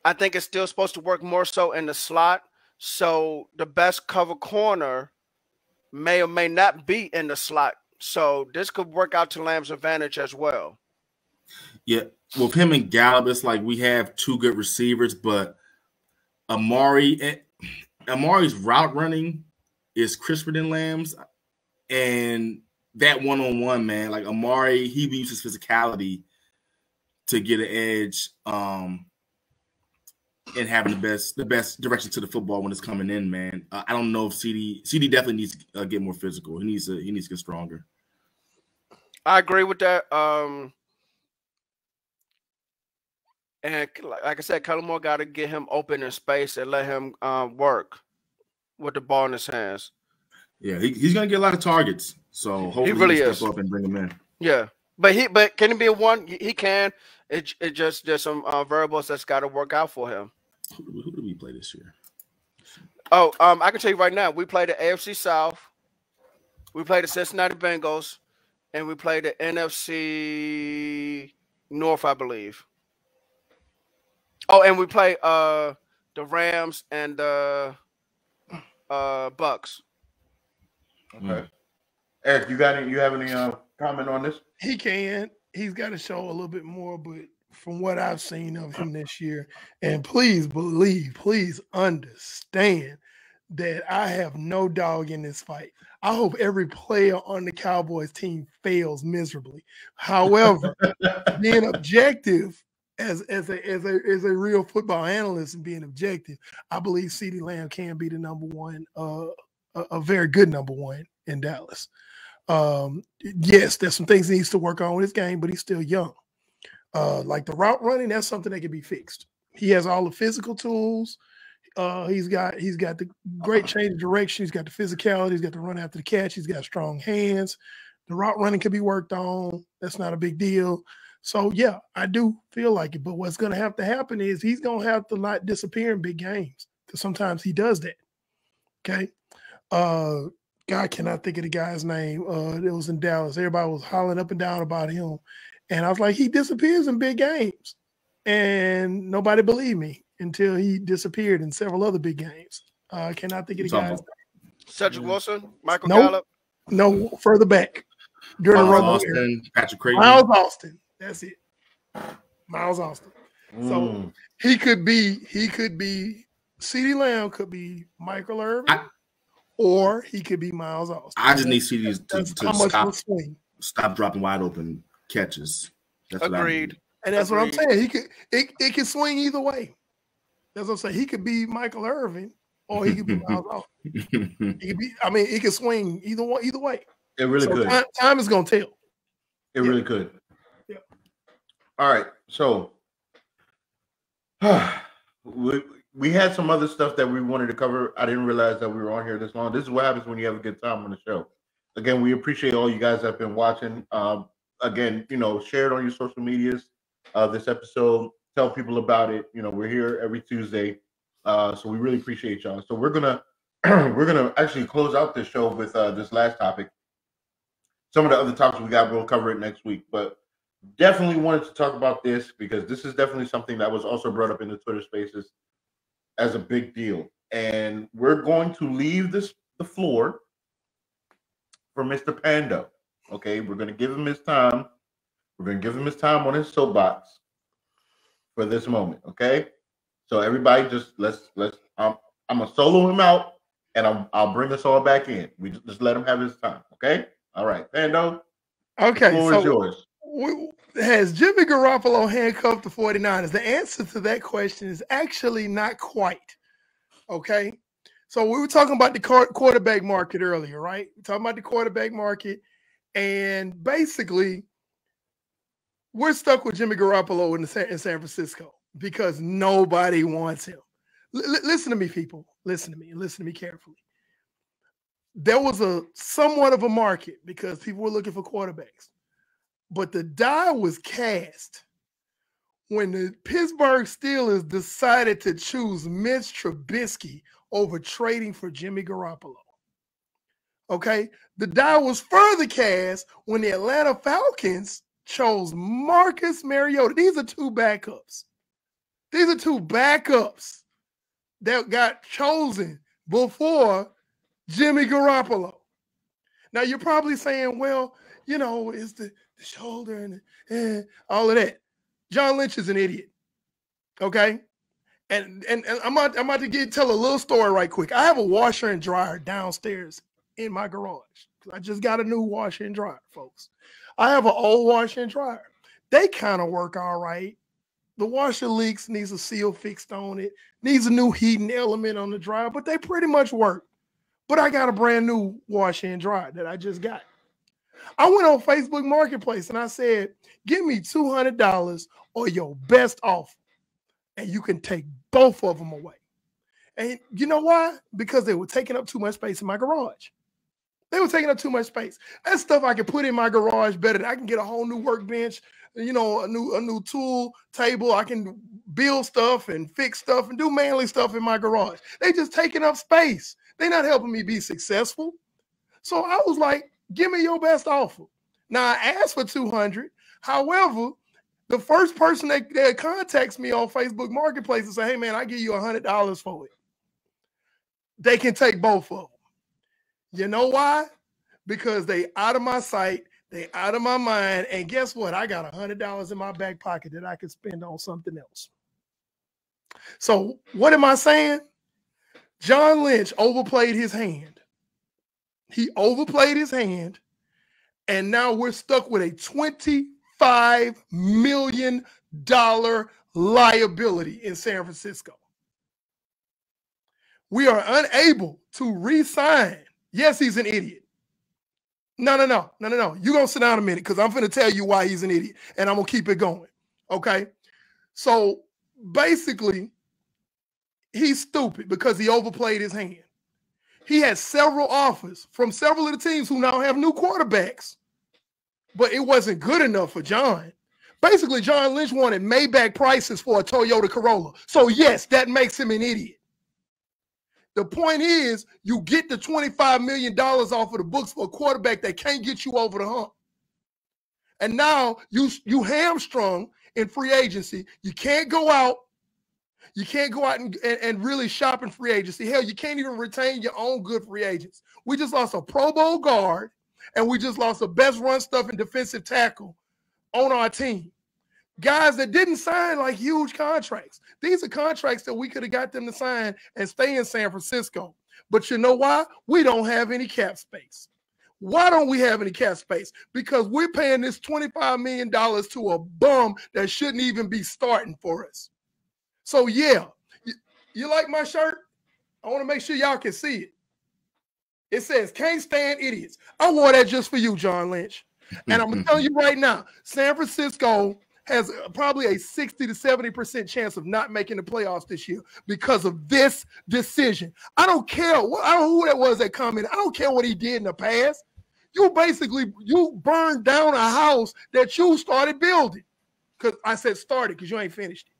Speaker 3: I think it's still supposed to work more so in the slot. So the best cover corner may or may not be in the slot. So this could work out to Lamb's advantage as well.
Speaker 2: Yeah, with him and Gallup, it's like we have 2 good receivers, but Amari's route running is crisper than Lamb's, and that one-on-one, man, like Amari, he uses physicality to get an edge, and having the best direction to the football when it's coming in, man. I don't know if CD definitely needs to get more physical. He needs to get stronger.
Speaker 3: I agree with that. And like I said, Kellen Moore got to get him open in space and let him work with the ball in his hands.
Speaker 2: Yeah, he's going to get a lot of targets. So hopefully he really step up and bring him in.
Speaker 3: Yeah, but can he be a one? He can. It just there's some variables that's got to work out for him.
Speaker 2: Who did we play this year?
Speaker 3: Oh, I can tell you right now, we played the AFC South, we played the Cincinnati Bengals, and we played the NFC North, I believe. Oh, and we play the Rams and the Bucks.
Speaker 1: Okay. Eric, you have any comment on this?
Speaker 4: He can. He's got to show a little bit more, but from what I've seen of him this year, and please believe, please understand that I have no dog in this fight. I hope every player on the Cowboys team fails miserably. However, being objective as a real football analyst and being objective, I believe CeeDee Lamb can be the number one, a very good number one in Dallas. Yes, there's some things he needs to work on with his game, but he's still young. Like the route running, that's something that can be fixed. He has all the physical tools. He's got the great change of direction. He's got the physicality. He's got the run after the catch. He's got strong hands. The route running can be worked on. That's not a big deal. So, yeah, I do feel like it. But what's going to have to happen is he's going to have to not disappear in big games because sometimes he does that. Okay? God cannot think of the guy's name. It was in Dallas. Everybody was hollering up and down about him. And I was like, he disappears in big games. And nobody believed me until he disappeared in several other big games. I cannot think of the guy's name.
Speaker 3: Cedric Wilson? Michael Gallup?
Speaker 4: No, further back. During
Speaker 2: Miles Austin, Patrick Creighton.
Speaker 4: Miles Austin. That's it. Miles Austin. So he could be CeeDee Lamb could be Michael Irvin, or he could be Miles Austin.
Speaker 2: I just need CeeDee to stop dropping wide open catches. That's
Speaker 3: Agreed.
Speaker 4: And that's what I'm saying. It can swing either way. That's what I'm saying. He could be Michael Irvin, or he could be Miles Austin. It could swing either way.
Speaker 1: It really could.
Speaker 4: Time is gonna tell.
Speaker 1: It really could.
Speaker 4: Yeah.
Speaker 1: All right. So we had some other stuff that we wanted to cover. I didn't realize that we were on here this long. This is what happens when you have a good time on the show. Again, we appreciate all you guys that have been watching. Again, share it on your social medias. This episode, tell people about it. We're here every Tuesday, so we really appreciate y'all. So we're gonna actually close out this show with this last topic. Some of the other topics we got, we'll cover it next week, but definitely wanted to talk about this because this is definitely something that was also brought up in the Twitter Spaces. as a big deal. And we're going to leave the floor for Mr. Pando. Okay, we're going to give him his time. We're going to give him his time on his soapbox for this moment. Okay, so everybody, just let's. I'm gonna solo him out, and I'll bring us all back in. We just let him have his time. Okay. All right, Pando.
Speaker 4: Okay,
Speaker 1: the floor is yours.
Speaker 4: Has Jimmy Garoppolo handcuffed the 49ers? The answer to that question is actually not quite. Okay. So we were talking about the quarterback market earlier, right? We're talking about the quarterback market. And basically, we're stuck with Jimmy Garoppolo in San Francisco because nobody wants him. Listen to me, people. Listen to me. Listen to me carefully. There was somewhat of a market because people were looking for quarterbacks. But the die was cast when the Pittsburgh Steelers decided to choose Mitch Trubisky over trading for Jimmy Garoppolo. Okay? The die was further cast when the Atlanta Falcons chose Marcus Mariota. These are two backups. These are two backups that got chosen before Jimmy Garoppolo. Now, you're probably saying, well, you know, it's the shoulder and all of that. John Lynch is an idiot. Okay? And I'm about to tell a little story right quick. I have a washer and dryer downstairs in my garage. I just got a new washer and dryer, folks. I have an old washer and dryer. They kind of work all right. The washer leaks, needs a seal fixed on it, needs a new heating element on the dryer, but they pretty much work. But I got a brand new washer and dryer that I just got. I went on Facebook Marketplace and I said, give me $200 or your best offer, and you can take both of them away. And you know why? Because they were taking up too much space in my garage. They were taking up too much space. That's stuff I can put in my garage better than I can get a whole new workbench, you know, a new tool table. I can build stuff and fix stuff and do manly stuff in my garage. They just taking up space. They're not helping me be successful. So I was like, give me your best offer. Now I asked for $200. However, the first person that contacts me on Facebook Marketplace and say, hey man, I give you $100 for it. They can take both of them. You know why? Because they out of my sight, they out of my mind, and guess what? I got $100 in my back pocket that I can spend on something else. So what am I saying? John Lynch overplayed his hand. He overplayed his hand, and now we're stuck with a $25 million liability in San Francisco. We are unable to re-sign. Yes, he's an idiot. No. You're going to sit down a minute because I'm going to tell you why he's an idiot, and I'm going to keep it going, okay? So, basically, he's stupid because he overplayed his hand. He had several offers from several of the teams who now have new quarterbacks, but it wasn't good enough for John. Basically, John Lynch wanted Maybach prices for a Toyota Corolla. So, yes, that makes him an idiot. The point is, you get the $25 million off of the books for a quarterback that can't get you over the hump. And now you hamstrung in free agency. You can't go out. You can't go out and really shop in free agency. Hell, you can't even retain your own good free agents. We just lost a Pro Bowl guard, and we just lost the best run stuff and defensive tackle on our team. Guys that didn't sign like huge contracts. These are contracts that we could have got them to sign and stay in San Francisco. But you know why? We don't have any cap space. Why don't we have any cap space? Because we're paying this $25 million to a bum that shouldn't even be starting for us. So, yeah, you like my shirt? I want to make sure y'all can see it. It says, can't stand idiots. I wore that just for you, John Lynch. And I'm going to tell you right now, San Francisco has probably a 60 to 70% chance of not making the playoffs this year because of this decision. I don't care. I don't know who that was that commented. I don't care what he did in the past. You burned down a house that you started building. Because I said started because you ain't finished it.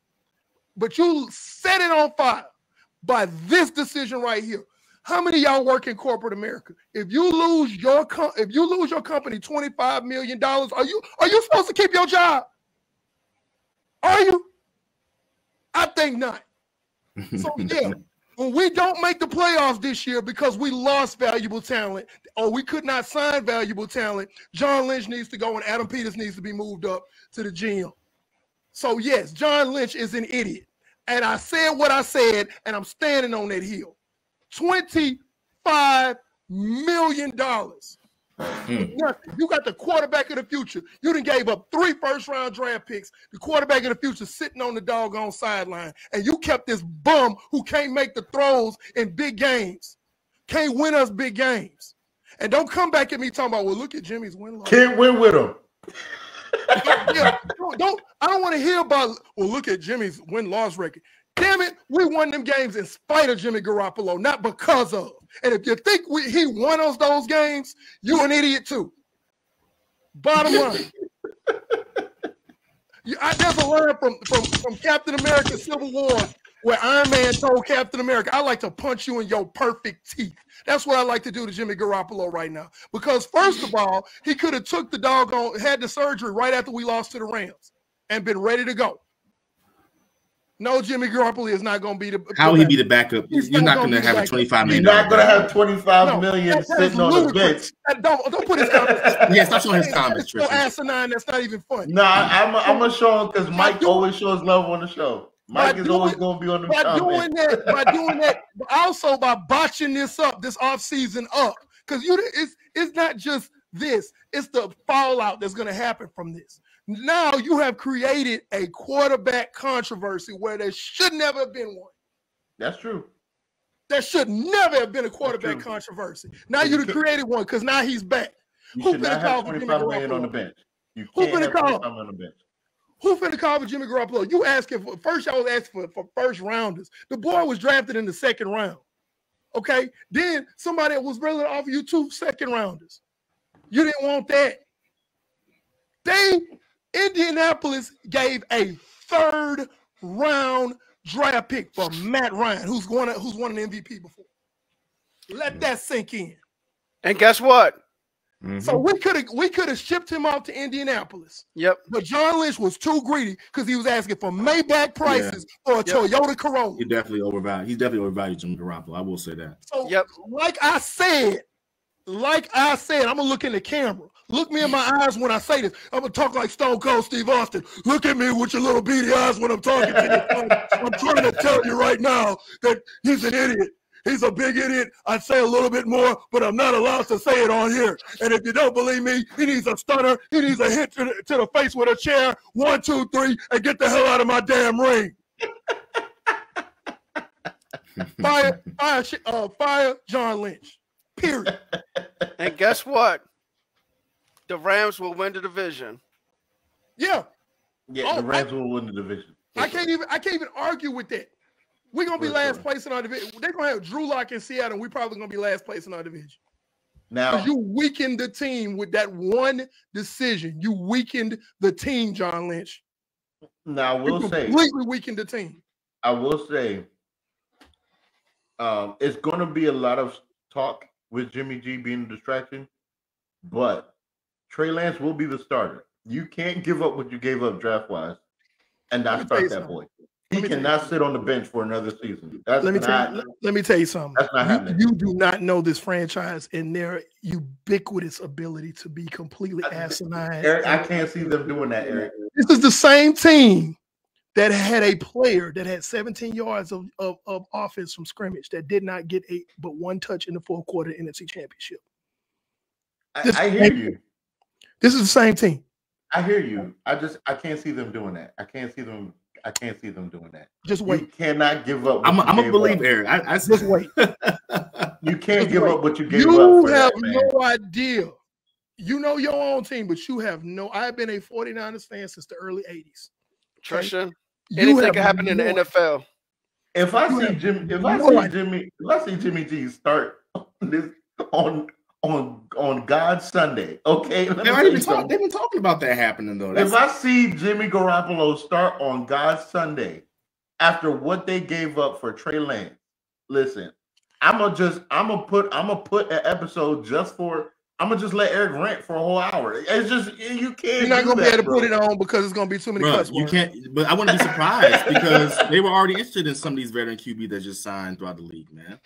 Speaker 4: But you set it on fire by this decision right here. How many of y'all work in corporate America? If you lose your company $25 million, are you supposed to keep your job? Are you? I think not. So yeah, when we don't make the playoffs this year because we lost valuable talent or we could not sign valuable talent, John Lynch needs to go and Adam Peters needs to be moved up to the GM. So yes, John Lynch is an idiot. And I said what I said, and I'm standing on that hill. $25 million. Nothing. You got the quarterback of the future. You done gave up 3 first-round draft picks. The quarterback of the future sitting on the doggone sideline, and you kept this bum who can't make the throws in big games, can't win us big games. And don't come back at me talking about, well, look at Jimmy's win-loss.
Speaker 1: Can't win with him.
Speaker 4: Yeah, I don't want to hear about, well, look at Jimmy's win-loss record. Damn it, we won them games in spite of Jimmy Garoppolo, not because of. And if you think he won us those games, you an idiot too. Bottom line. There's a line from Captain America Civil War where Iron Man told Captain America, I like to punch you in your perfect teeth. That's what I like to do to Jimmy Garoppolo right now. Because first of all, he could have took the doggone, had the surgery right after we lost to the Rams and been ready to go. No, Jimmy Garoppolo is not going to be the.
Speaker 2: How will he be the backup? You're not going to have a $25 million.
Speaker 1: You're not going to have $25 million sitting on the bench.
Speaker 4: Don't put his comments.
Speaker 2: Yes, that's on his comments.
Speaker 4: That's so asinine. That's not even funny.
Speaker 1: No, I'm gonna show him because Mike always shows love on the show. Mike is always going to be on the show.
Speaker 4: By doing that, but also by botching this offseason up, because it's not just this; it's the fallout that's going to happen from this. Now you have created a quarterback controversy where there should never have been one.
Speaker 1: That's true.
Speaker 4: There should never have been a quarterback controversy. Now you've created one because now he's back.
Speaker 1: You should not have $25 million on the bench. You can't have $25 million on the bench.
Speaker 4: Who finna call for Jimmy Garoppolo? You asking for first? I was asking for first rounders. The boy was drafted in the 2nd round. Okay, then somebody was willing to offer you 2 second rounders. You didn't want that. Indianapolis gave a 3rd round draft pick for Matt Ryan, who's won an MVP before. Let that sink in.
Speaker 3: And guess what?
Speaker 2: Mm-hmm.
Speaker 4: So we could have shipped him out to Indianapolis.
Speaker 3: Yep.
Speaker 4: But John Lynch was too greedy because he was asking for Maybach prices for a Toyota Corolla.
Speaker 2: He definitely overvalued. He's definitely overvalued Jimmy Garoppolo. I will say that.
Speaker 4: So like I said, I'm gonna look in the camera. Look me in my eyes when I say this. I'm gonna talk like Stone Cold Steve Austin. Look at me with your little beady eyes when I'm talking to you. I'm trying to tell you right now that he's an idiot. He's a big idiot. I'd say a little bit more, but I'm not allowed to say it on here. And if you don't believe me, he needs a stunner. He needs a hit to the face with a chair. 1, 2, 3, and get the hell out of my damn ring. Fire John Lynch. Period.
Speaker 3: And guess what? The Rams will win the division.
Speaker 4: Yeah.
Speaker 1: Yeah, the Rams will win the division.
Speaker 4: I can't even argue with that. We're gonna be last place in our division. They're gonna have Drew Lock in Seattle, and we're probably gonna be last place in our division.
Speaker 1: Now
Speaker 4: you weakened the team with that one decision. You weakened the team, John Lynch.
Speaker 1: Now I will say
Speaker 4: completely weakened the team.
Speaker 1: I will say it's gonna be a lot of talk with Jimmy G being a distraction, but Trey Lance will be the starter. You can't give up what you gave up draft-wise and not start that boy. He cannot sit on the bench for another season. Let
Speaker 4: me tell you something.
Speaker 1: That's not happening.
Speaker 4: You do not know this franchise and their ubiquitous ability to be completely asinine.
Speaker 1: Eric, I can't see them doing that, Eric.
Speaker 4: This is the same team that had a player that had 17 yards of offense from scrimmage that did not get but 1 touch in the 4th quarter NFC Championship.
Speaker 1: I hear you.
Speaker 4: This is the same team.
Speaker 1: I hear you. I can't see them doing that. I can't see them doing that.
Speaker 4: Just wait.
Speaker 1: You cannot give up.
Speaker 2: I'm gonna believe Eric. I
Speaker 4: just wait.
Speaker 1: You can't give up what you gave up.
Speaker 4: You have no idea. You know your own team, but you have no. I've been a 49ers fan since the early 80s.
Speaker 3: Trisha, anything can happen in the NFL.
Speaker 1: If I see Jimmy G start on God's Sunday, okay?
Speaker 2: They've been talking about that happening though.
Speaker 1: If I see Jimmy Garoppolo start on God's Sunday after what they gave up for Trey Lance, listen, I'm gonna put an episode just for I'm gonna just let Eric rant for a whole hour. It's just you can't.
Speaker 4: You're not gonna be able to
Speaker 1: bro.
Speaker 4: put it on because it's gonna be too many cuss
Speaker 2: You
Speaker 4: words.
Speaker 2: can't. But I wouldn't be surprised because they were already interested in some of these veteran QB that just signed throughout the league, man.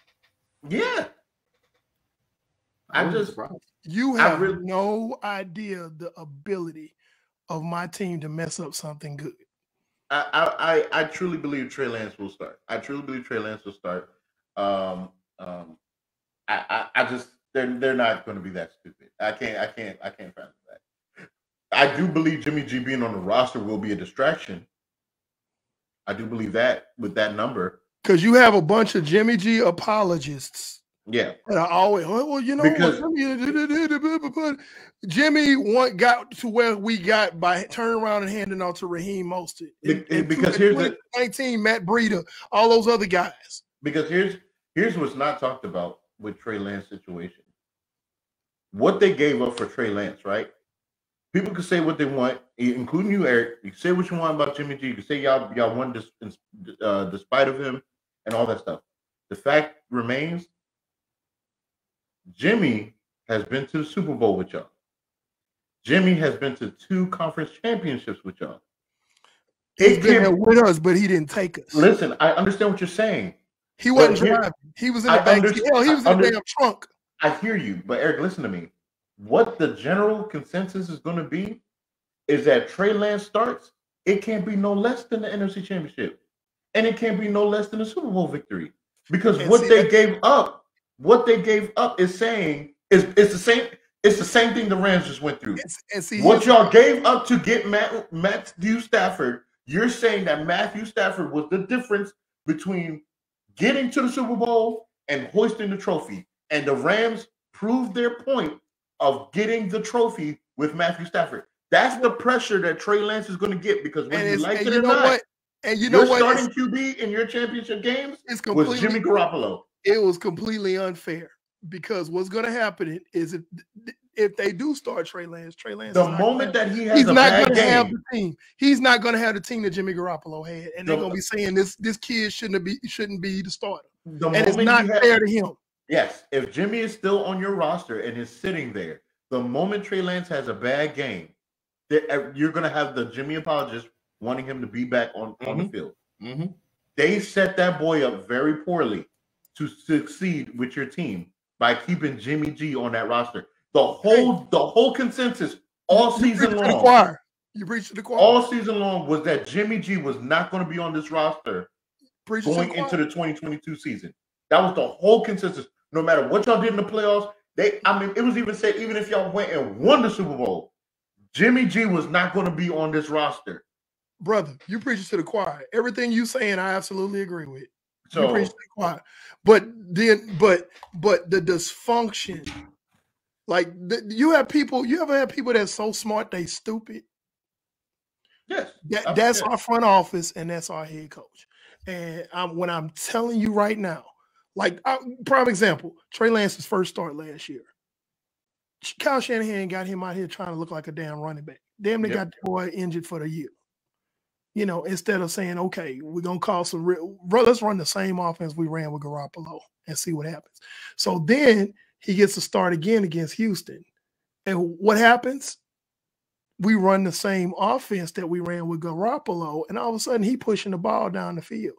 Speaker 1: Yeah.
Speaker 4: You have no idea the ability of my team to mess up something good.
Speaker 1: I truly believe Trey Lance will start. I just they're not going to be that stupid. I can't fathom that. I do believe Jimmy G being on the roster will be a distraction. I do believe that with that number.
Speaker 4: Because you have a bunch of Jimmy G apologists.
Speaker 1: Yeah.
Speaker 4: And I always, well, you know,
Speaker 1: because
Speaker 4: Jimmy got to where we got by turning around and handing off to Raheem Mostert.
Speaker 1: Because here's the
Speaker 4: 19, Matt Breida, all those other guys.
Speaker 1: Because here's what's not talked about with Trey Lance situation. What they gave up for Trey Lance, right? People can say what they want, including you, Eric. You can say what you want about Jimmy G. You can say y'all won despite of him and all that stuff. The fact remains, Jimmy has been to the Super Bowl with y'all. Jimmy has been to 2 conference championships with y'all.
Speaker 4: He's been there with us, but he didn't take us.
Speaker 1: Listen, I understand what you're saying.
Speaker 4: He wasn't driving. He was in the back. Hell, he was in the damn trunk.
Speaker 1: I hear you, but Eric, listen to me. What the general consensus is going to be is that Trey Lance starts, it can't be no less than the NFC Championship. And it can't be no less than a Super Bowl victory. Because what they gave up is saying it's the same thing the Rams just went through. What y'all gave up to get Matthew Stafford, you're saying that Matthew Stafford was the difference between getting to the Super Bowl and hoisting the trophy. And the Rams proved their point of getting the trophy with Matthew Stafford. That's the pressure that Trey Lance is going to get because when you like it or not, your starting QB in your championship games was Jimmy Garoppolo.
Speaker 4: It was completely unfair because what's going to happen is if they do start Trey Lance,
Speaker 1: the moment that he has a bad game,
Speaker 4: have the team. He's not going to have the team that Jimmy Garoppolo had, and they're going to be saying this kid shouldn't be the starter, and it's not fair to him.
Speaker 1: Yes, if Jimmy is still on your roster and is sitting there, the moment Trey Lance has a bad game, you're going to have the Jimmy apologists wanting him to be back on the field.
Speaker 2: Mm-hmm.
Speaker 1: They set that boy up very poorly to succeed with your team by keeping Jimmy G on that roster. The whole consensus all season long.
Speaker 4: You preached to the choir.
Speaker 1: All season long was that Jimmy G was not going to be on this roster going into the 2022 season. That was the whole consensus. No matter what y'all did in the playoffs, it was even said, even if y'all went and won the Super Bowl, Jimmy G was not going to be on this roster.
Speaker 4: Brother, you preach to the choir. Everything you saying, I absolutely agree with.
Speaker 1: So,
Speaker 4: you preach to the choir. But the dysfunction, like you ever have people that's so smart they stupid?
Speaker 1: Yes.
Speaker 4: That's our front office and that's our head coach. And when I'm telling you right now, like prime example, Trey Lance's first start last year. Kyle Shanahan got him out here trying to look like a damn running back. Damn, they got the boy injured for the year. You know, instead of saying, okay, we're going to call let's run the same offense we ran with Garoppolo and see what happens. So then he gets to start again against Houston. And what happens? We run the same offense that we ran with Garoppolo, and all of a sudden he pushing the ball down the field.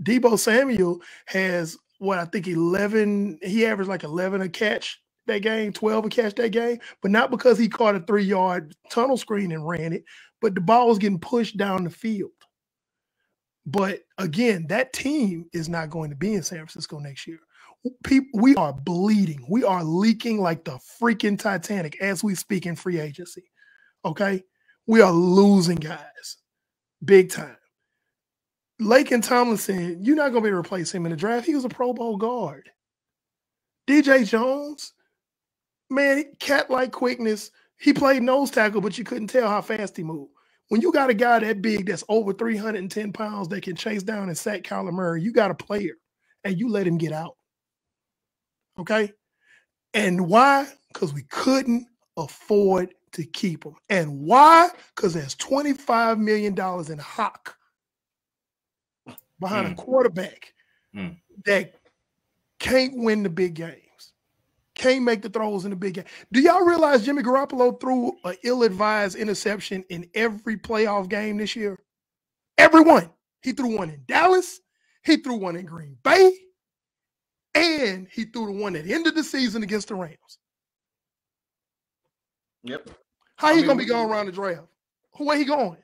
Speaker 4: Deebo Samuel has, I think 11, he averaged like 11 a catch that game, 12 a catch that game, but not because he caught a 3-yard tunnel screen and ran it, but the ball was getting pushed down the field. But again, that team is not going to be in San Francisco next year. We are bleeding. We are leaking like the freaking Titanic as we speak in free agency. Okay? We are losing guys big time. Laken Tomlinson, you're not going to be able to replace him in the draft. He was a Pro Bowl guard. DJ Jones, man, cat-like quickness. He played nose tackle, but you couldn't tell how fast he moved. When you got a guy that big that's over 310 pounds that can chase down and sack Kyler Murray, you got a player, and you let him get out. Okay? And why? Because we couldn't afford to keep him. And why? Because there's $25 million in hock behind a quarterback that can't win the big games. Can't make the throws in the big game. Do y'all realize Jimmy Garoppolo threw an ill-advised interception in every playoff game this year? Every one. He threw one in Dallas. He threw one in Green Bay. And he threw the one that ended the season against the Rams.
Speaker 1: Yep.
Speaker 4: How he going to be going around the draft? Where he going?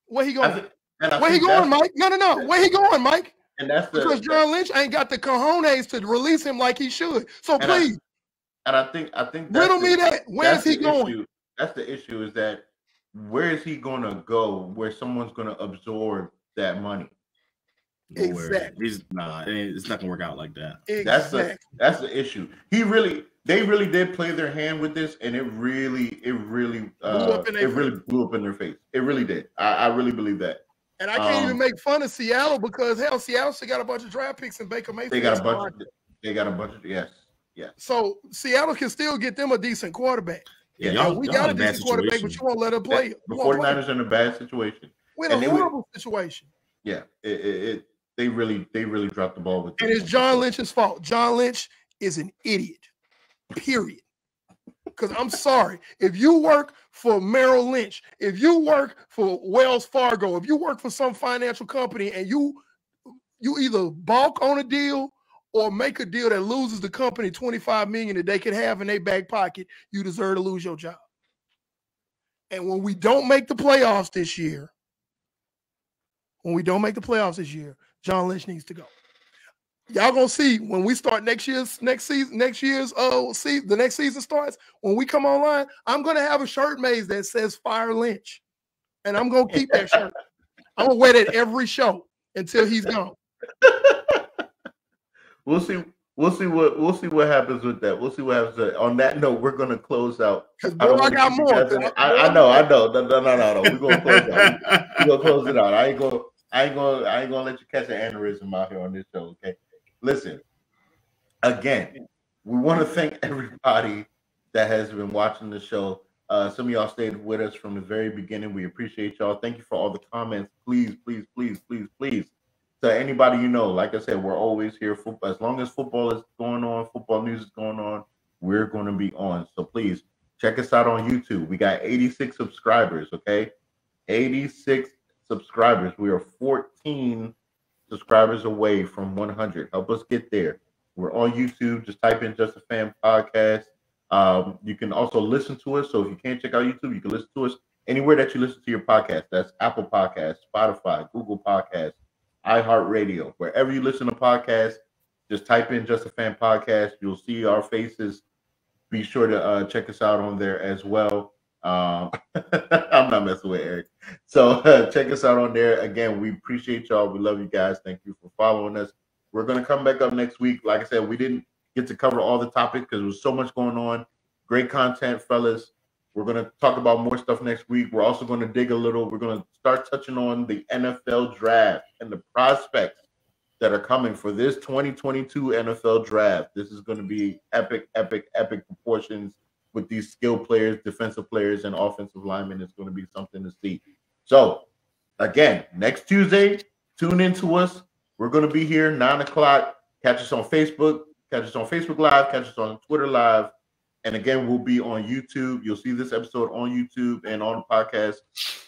Speaker 4: Where he going? Where he going, Mike? No. Where he going, Mike?
Speaker 1: And that's
Speaker 4: because John Lynch ain't got the cojones to release him like he should. So please.
Speaker 1: I think
Speaker 4: riddle me that. Where is he going?
Speaker 1: Issue. That's the issue, is that where is he going to go where someone's going to absorb that money?
Speaker 4: Exactly.
Speaker 2: It's not going to work out like that.
Speaker 4: Exactly.
Speaker 1: That's the issue. They really did play their hand with this, and it really blew up in their face. It really did. I really believe that.
Speaker 4: And I can't even make fun of Seattle because hell, Seattle still got a bunch of draft picks and Baker Mayfield.
Speaker 1: They got a bunch of yes.
Speaker 4: So Seattle can still get them a decent quarterback.
Speaker 2: Yeah,
Speaker 4: we got a decent quarterback, but you won't let them play.
Speaker 1: The 49ers are in a bad situation.
Speaker 4: We're in a horrible situation.
Speaker 1: Yeah, they really dropped the ball with.
Speaker 4: And it's John Lynch's fault. John Lynch is an idiot. Period. Because I'm sorry, if you work for Merrill Lynch, if you work for Wells Fargo, if you work for some financial company and you either balk on a deal or make a deal that loses the company $25 million that they can have in their back pocket, you deserve to lose your job. And when we don't make the playoffs this year, John Lynch needs to go. Y'all gonna see when we start the next season starts. When we come online, I'm gonna have a shirt made that says "Fire Lynch," and I'm gonna keep that shirt. I'm gonna wear that every show until he's gone.
Speaker 1: We'll see what happens with that. We'll see what happens. On that note, we're gonna close out.
Speaker 4: Because I got more.
Speaker 1: I know. No. We're gonna close out. We're gonna close it out. I ain't gonna let you catch an aneurysm out here on this show. Okay. Listen, again, we want to thank everybody that has been watching the show. Some of y'all stayed with us from the very beginning. We appreciate y'all. Thank you for all the comments. Please. To anybody you know, like I said, we're always here. As long as football is going on, football news is going on, we're going to be on. So please check us out on YouTube. We got 86 subscribers, okay? 86 subscribers. We are 14 subscribers away from 100. Help us get there. We're on YouTube. Just type in Just a Fan Podcast. You can also listen to us. So if you can't check out YouTube, you can listen to us anywhere that you listen to your podcast. That's Apple Podcasts, Spotify, Google Podcasts, iHeartRadio. Wherever you listen to podcasts, just type in Just a Fan Podcast. You'll see our faces. Be sure to check us out on there as well. I'm not messing with Eric. So check us out on there. Again, we appreciate y'all. We love you guys. Thank you for following us. We're going to come back up next week. Like I said, we didn't get to cover all the topics because there was so much going on. Great content, fellas. We're going to talk about more stuff next week. We're also going to dig a little. We're going to start touching on the NFL draft and the prospects that are coming for this 2022 NFL draft. This is going to be epic proportions with these skill players, defensive players, and offensive linemen. It's going to be something to see. So, again, next Tuesday, tune into us. We're going to be here 9 o'clock. Catch us on Facebook. Catch us on Facebook Live. Catch us on Twitter Live. And again, we'll be on YouTube. You'll see this episode on YouTube and on the podcast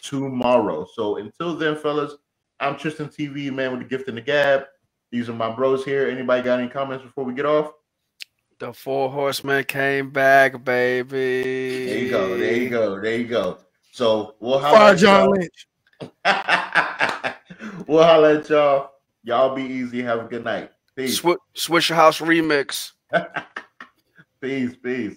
Speaker 1: tomorrow. So until then, fellas, I'm Tristan TV, man with the gift and the gab. These are my bros here. Anybody got any comments before we get off?
Speaker 3: The 4 Horsemen came back, baby.
Speaker 1: There you go. So we'll
Speaker 4: holler at John Lynch.
Speaker 1: We'll holler at y'all. Y'all be easy. Have a good night. Peace.
Speaker 3: Swisher House remix.
Speaker 1: Peace.